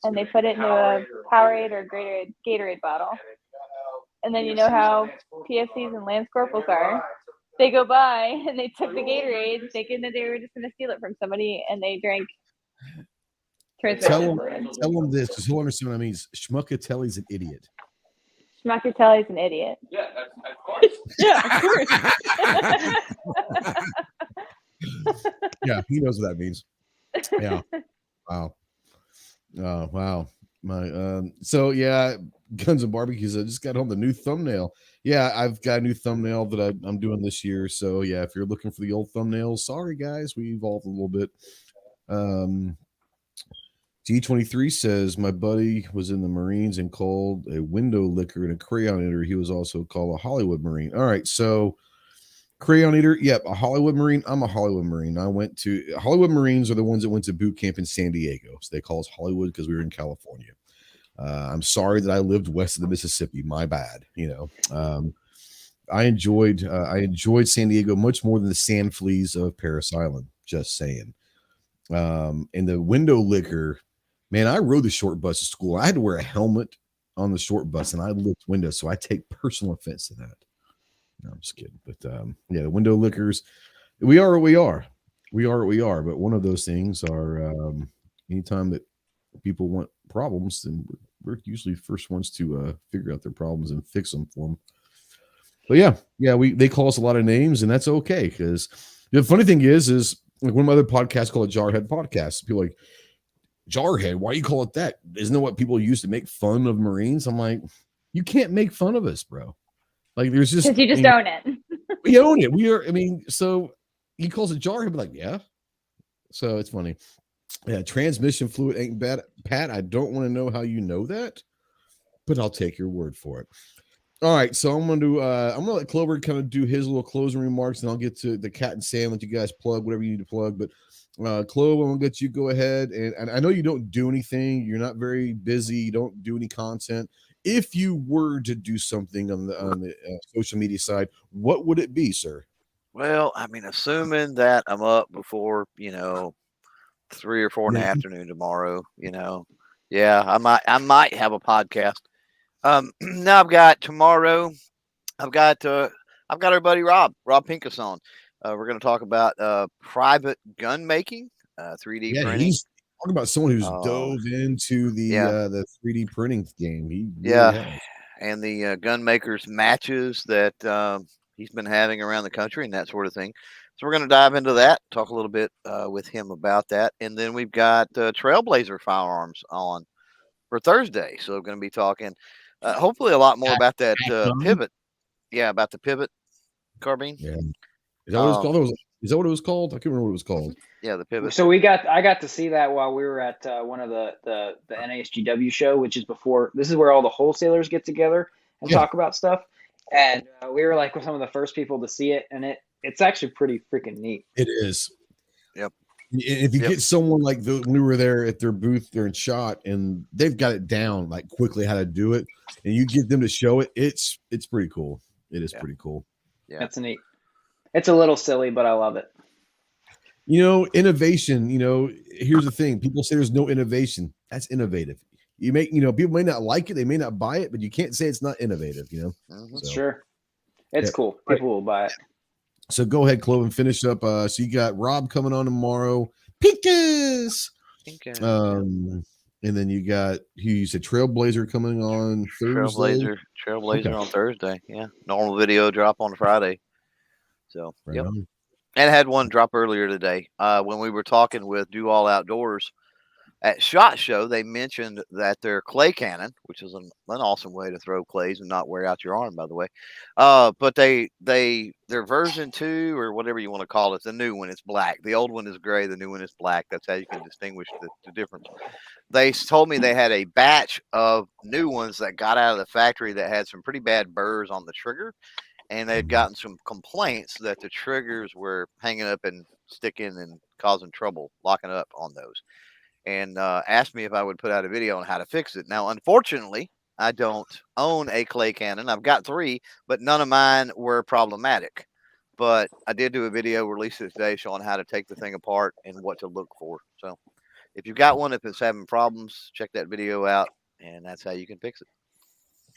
And they put it into a Powerade or Gatorade bottle. And then you know how PFCs and Lance Corporals are. They go by and they took the Gatorade thinking that they were just going to steal it from somebody, and they drank transmission fluid. Tell them this, because he'll understand what I mean. Schmuckatelli's an idiot. Schmuckatelli's an idiot. Yeah, of course. Yeah, of course. Yeah, he knows what that means. Yeah. Wow. Oh wow. So yeah, Guns and Barbecues. I just got home the new thumbnail. Yeah, I've got a new thumbnail that I'm doing this year. So yeah, if you're looking for the old thumbnails, sorry guys, we evolved a little bit. G23 says my buddy was in the Marines and called a window licker and a crayon eater. He was also called a Hollywood Marine. All right, so Crayon Eater. Yep. A Hollywood Marine. I'm a Hollywood Marine. Hollywood Marines are the ones that went to boot camp in San Diego. So they call us Hollywood because we were in California. I'm sorry that I lived west of the Mississippi. My bad. I enjoyed San Diego much more than the sand fleas of Parris Island. Just saying. And the window licker, man, I rode the short bus to school. I had to wear a helmet on the short bus, and I licked windows, so I take personal offense to that. No, I'm just kidding. But the window lickers, we are what we are. We are what we are. But one of those things are anytime that people want problems, then we're usually the first ones to figure out their problems and fix them for them. But they call us a lot of names, and that's okay. Because the funny thing is like one of my other podcasts called a Jarhead Podcast. People are like, Jarhead, why do you call it that? Isn't that what people use to make fun of Marines? I'm like, you can't make fun of us, bro. Like there's just because you just own it. We own it. We are. So he calls it Jarhead, like yeah. So it's funny. Yeah, transmission fluid ain't bad, Pat. I don't want to know how you know that, but I'll take your word for it. All right, so I'm gonna let Clover kind of do his little closing remarks, and I'll get to the cat and Sam. Let you guys plug whatever you need to plug. But Clover, I'm gonna get you go ahead, and I know you don't do anything. You're not very busy. You don't do any content. If you were to do something on the social media side, what would it be, sir? Well, assuming that I'm up before 3 or 4 in the afternoon tomorrow, I might have a podcast. Now I've got tomorrow. I've got our buddy Rob Pincus on. We're going to talk about private gun making, 3D printing. He's talking about someone who's dove into the 3D printing game. He really has. And the gun makers matches that he's been having around the country and that sort of thing. So we're going to dive into that, talk a little bit with him about that, and then we've got Trailblazer Firearms on for Thursday. So we're going to be talking. Hopefully a lot more about that pivot. Yeah, about the pivot carbine. Yeah. Is that what it was called? Is that what it was called? I can't remember what it was called. Yeah, the pivot. So I got to see that while we were at one of the NASGW show, which is before. This is where all the wholesalers get together and talk about stuff. And we were like some of the first people to see it, and it's actually pretty freaking neat. It is. Yep. If you get someone like when we were there at their booth, they're in shot, and they've got it down like quickly how to do it, and you get them to show it, it's pretty cool. It is pretty cool. Yeah, that's neat. It's a little silly, but I love it. Innovation. Here's the thing: people say there's no innovation. That's innovative. You make, people may not like it, they may not buy it, but you can't say it's not innovative. Mm-hmm. So, sure, it's cool. People will buy it. So go ahead, Chloe, and finish up. So you got Rob coming on tomorrow. Pincus. And then you got you said Trailblazer coming on Thursday. Trailblazer on Thursday. Yeah. Normal video drop on Friday. So And I had one drop earlier today. When we were talking with Do All Outdoors at SHOT Show, they mentioned that their clay cannon, which is an awesome way to throw clays and not wear out your arm, by the way. But their version 2 or whatever you want to call it, the new one is black. The old one is gray. The new one is black. That's how you can distinguish the difference. They told me they had a batch of new ones that got out of the factory that had some pretty bad burrs on the trigger. And they'd gotten some complaints that the triggers were hanging up and sticking and causing trouble, locking up on those. And asked me if I would put out a video on how to fix it. Now, unfortunately, I don't own a clay cannon. I've got 3, but none of mine were problematic. But I did do a video released today showing how to take the thing apart and what to look for. So if you've got one, if it's having problems, check that video out, and that's how you can fix it.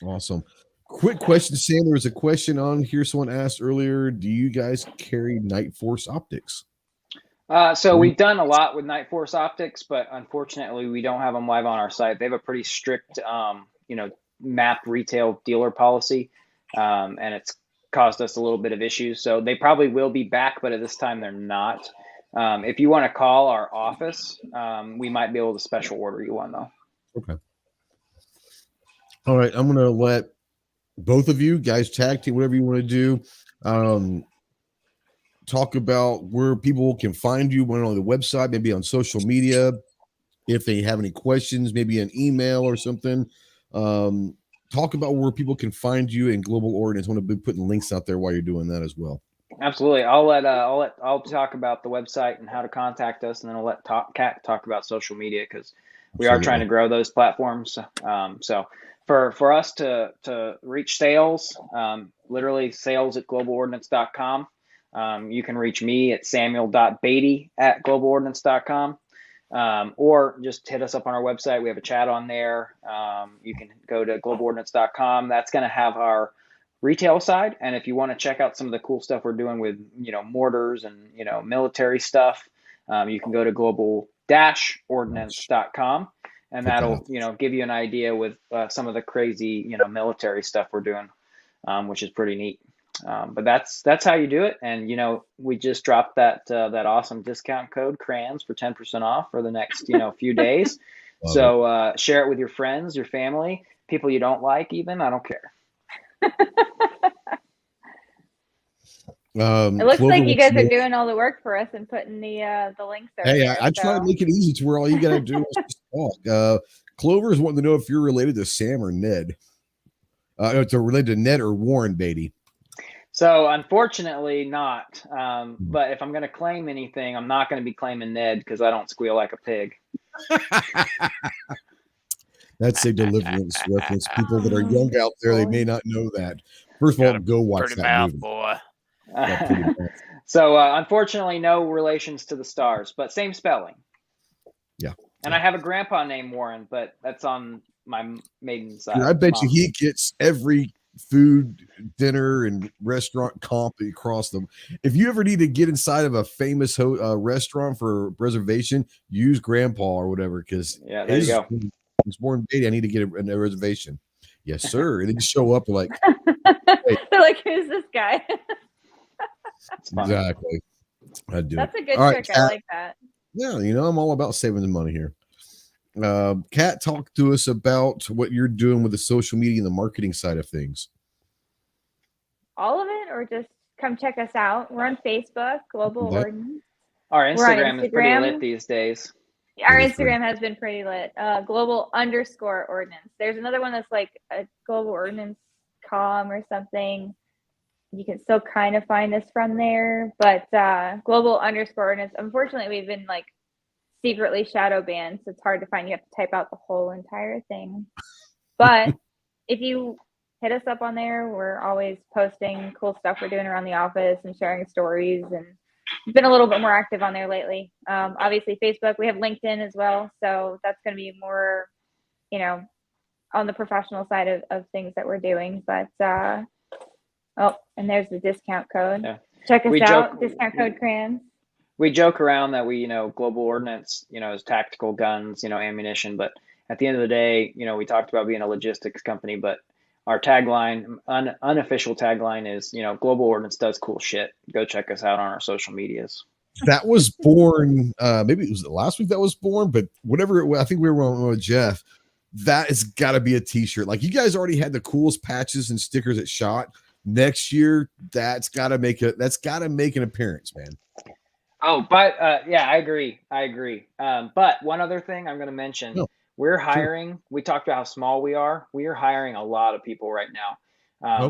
Awesome. Quick question, Sam. There was a question on here someone asked earlier. Do you guys carry Night Force optics? So we've done a lot with Night Force optics, but unfortunately we don't have them live on our site. They have a pretty strict, map retail dealer policy, and it's caused us a little bit of issues. So they probably will be back, but at this time they're not. If you want to call our office, we might be able to special order you one though. Okay. All right. I'm going to let both of you guys tag team, whatever you want to do. Talk about where people can find you, went on the website, maybe on social media. If they have any questions, maybe an email or something. Talk about where people can find you in Global Ordnance. I want to be putting links out there while you're doing that as well. Absolutely. I'll talk about the website and how to contact us, and then I'll let Kat talk about social media, because we are trying to grow those platforms. So for us to reach sales, literally sales@globalordnance.com. You can reach me at samuel.beatty@globalordnance.com. Or just hit us up on our website. We have a chat on there. You can go to globalordnance.com. That's going to have our retail side. And if you want to check out some of the cool stuff we're doing with, mortars and, military stuff, you can go to global-ordnance.com. And that'll, give you an idea with some of the crazy, military stuff we're doing, which is pretty neat. But that's how you do it. And, we just dropped that awesome discount code CRANS for 10% off for the next, few days. So share it with your friends, your family, people you don't like even. I don't care. It looks like you guys are doing all the work for us and putting the links over Hey, there, I try to make it easy to where all you got to do is just talk. Clover's wanting to know if you're related to Sam or Ned. If they're related to Ned or Warren Beatty. So unfortunately not. But if I'm going to claim anything, I'm not going to be claiming Ned, because I don't squeal like a pig. That's a Deliverance reference. People that are young out there, they may not know that. First of all, go watch that movie. Boy. So unfortunately, no relations to the stars, but same spelling. Yeah. And I have a grandpa named Warren, but that's on my maiden side. I bet you he gets every food, dinner, and restaurant comp across them. If you ever need to get inside of a famous restaurant for reservation, use grandpa or whatever, because there you go. It's Warren Beatty. I need to get a reservation. Yes, sir. And then you show up like, hey. They're like, who's this guy? Exactly. I do. That's a good trick. Kat, I like that. Yeah, I'm all about saving the money here. Kat, talk to us about what you're doing with the social media and the marketing side of things. All of it, or just come check us out? We're on Facebook, Global Ordnance. Our Instagram is pretty lit these days. Our Instagram has been pretty lit. Global_Ordnance. There's another one that's like a Global Ordnance com or something. You can still kind of find us from there, but Global_Ordnance. Unfortunately, we've been like secretly shadow banned, so it's hard to find. You have to type out the whole entire thing. But if you hit us up on there, we're always posting cool stuff we're doing around the office and sharing stories, and been a little bit more active on there lately. Obviously Facebook, we have LinkedIn as well, so that's going to be more, on the professional side of things that we're doing. But and there's the discount code. Yeah. Check us out. Discount code CRANS. We joke around that we, Global Ordnance, is tactical guns, ammunition. But at the end of the day, we talked about being a logistics company, but our tagline, unofficial tagline is, Global Ordnance does cool shit. Go check us out on our social medias. That was born, maybe it was last week that was born, but whatever it was, I think we were on with Jeff. That has got to be a t-shirt. Like, you guys already had the coolest patches and stickers at SHOT. Next year, that's got to make an appearance, man. Oh, but yeah, I agree. But one other thing I'm going to mention. No. We're hiring. Sure. We talked about how small we are. We are hiring a lot of people right now.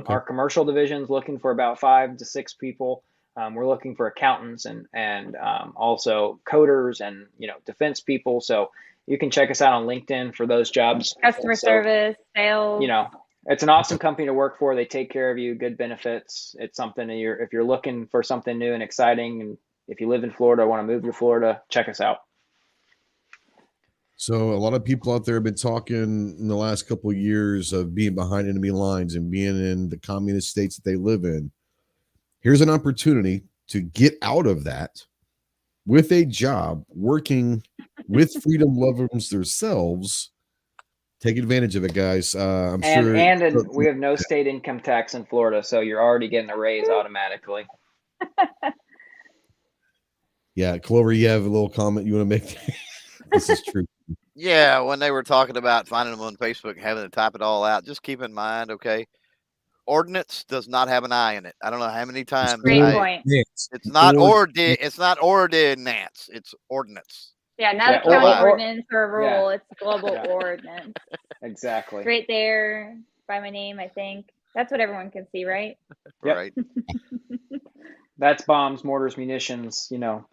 Our commercial division is looking for about 5 to 6 people. We're looking for accountants and also coders and defense people. So you can check us out on LinkedIn for those jobs. Customer service, sales. It's an awesome company to work for. They take care of you. Good benefits. It's something if you're looking for something new and exciting, and if you live in Florida, want to move to Florida, check us out. So a lot of people out there have been talking in the last couple of years of being behind enemy lines and being in the communist states that they live in. Here's an opportunity to get out of that with a job, working with freedom lovers themselves. Take advantage of it, guys. I'm sure. And we have no state income tax in Florida, so you're already getting a raise automatically. Yeah, Clover, you have a little comment you want to make? This is true. Yeah, when they were talking about finding them on Facebook, having to type it all out, just keep in mind, okay, Ordnance does not have an I in it. I don't know how many times. Great point. It's not Ordnance. It's not Ordnance. It's Ordnance. Yeah, not a county ordinance or a rule. Yeah. It's Global Ordnance. Exactly. Right there by my name, I think. That's what everyone can see, right? Right. That's bombs, mortars, munitions,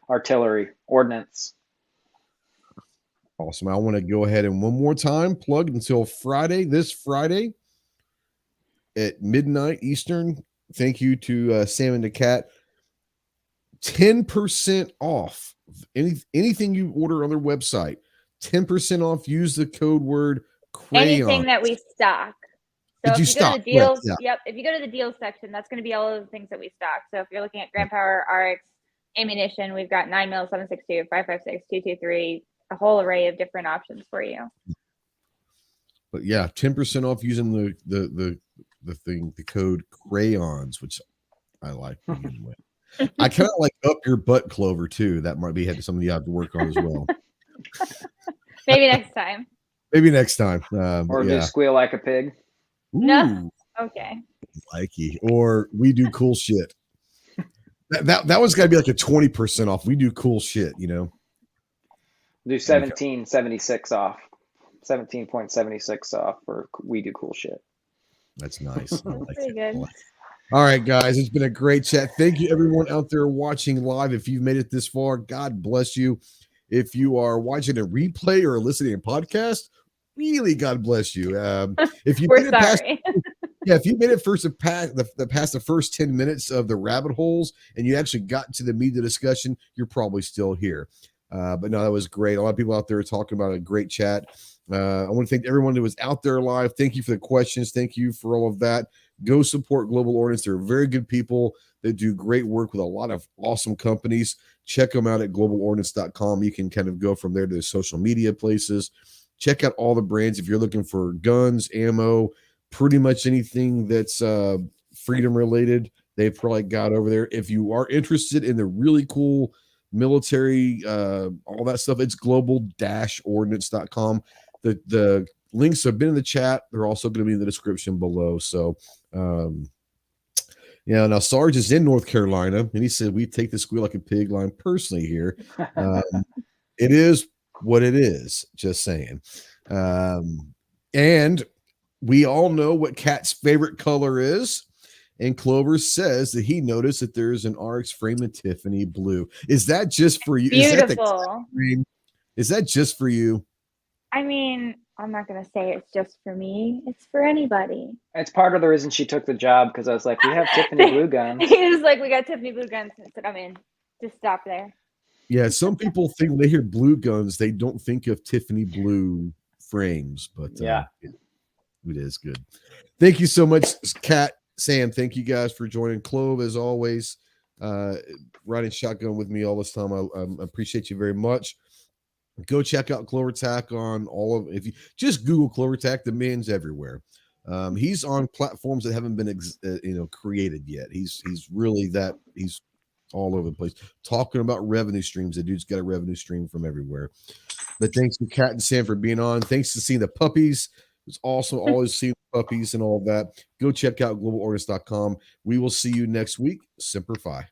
artillery, ordnance. Awesome. I want to go ahead and one more time plug until Friday, this Friday at midnight Eastern. Thank you to Sam and the Cat. 10% off anything you order on their website. 10% off. Use the code word crayon. Anything that we stock. So if you go to the deals, if you go to the deals section, that's going to be all of the things that we stock. So if you're looking at Grand Power, RX, ammunition, we've got 9mm, 7.62, 5.56, 223, a whole array of different options for you. But yeah, 10% off using the code crayons, which I like. I kind of like up your butt, Clover, too. That might be something you have to work on as well. Maybe next time. Maybe next time. Or do squeal like a pig. Ooh, no. Okay. Likey. Or we do cool shit. That one's got to be like a 20% off. We do cool shit, Do 17.76 off. 17.76 off for we do cool shit. That's nice. That's pretty good. All right, guys. It's been a great chat. Thank you, everyone out there watching live. If you've made it this far, God bless you. If you are watching a replay or listening to a podcast, really, God bless you. If you We're sorry. If you made it past the first 10 minutes of the rabbit holes and you actually got to the meat of the discussion, you're probably still here. But no, that was great. A lot of people out there talking about a great chat. I want to thank everyone that was out there live. Thank you for the questions. Thank you for all of that. Go support Global Ordnance. They're very good people that do great work with a lot of awesome companies. Check them out at globalordnance.com. You can kind of go from there to the social media places. Check out all the brands if you're looking for guns, ammo, pretty much anything that's freedom related. They've probably got over there. If you are interested in the really cool military, all that stuff, it's global-ordnance.com. The links have been in the chat. They're also going to be in the description below. So, now Sarge is in North Carolina, and he said we take the squeal like a pig line personally here. It is what it is. Just saying. And we all know what Cat's favorite color is. And Clover says that he noticed that there's an RX frame in Tiffany blue. Is that just for you? Beautiful. Is that just for you? I mean, I'm not going to say it's just for me. It's for anybody. It's part of the reason she took the job, because I was like, we have Tiffany blue guns. He was like, we got Tiffany blue guns. I said, I'm in. Just stop there. Yeah, some people think when they hear blue guns, they don't think of Tiffany blue frames. But yeah, it is good. Thank you so much, Kat, Sam. Thank you guys for joining. Clove, as always, riding shotgun with me all this time. I appreciate you very much. Go check out Clover Tack on if you just Google Clover Tack, the man's everywhere. He's on platforms that haven't been created yet. He's really he's all over the place talking about revenue streams. The dude's got a revenue stream from everywhere. But thanks to Kat and Sam for being on. Thanks to seeing the puppies. It's also always seeing the puppies and all of that. Go check out globalordnance.com. We will see you next week. Semper Fi.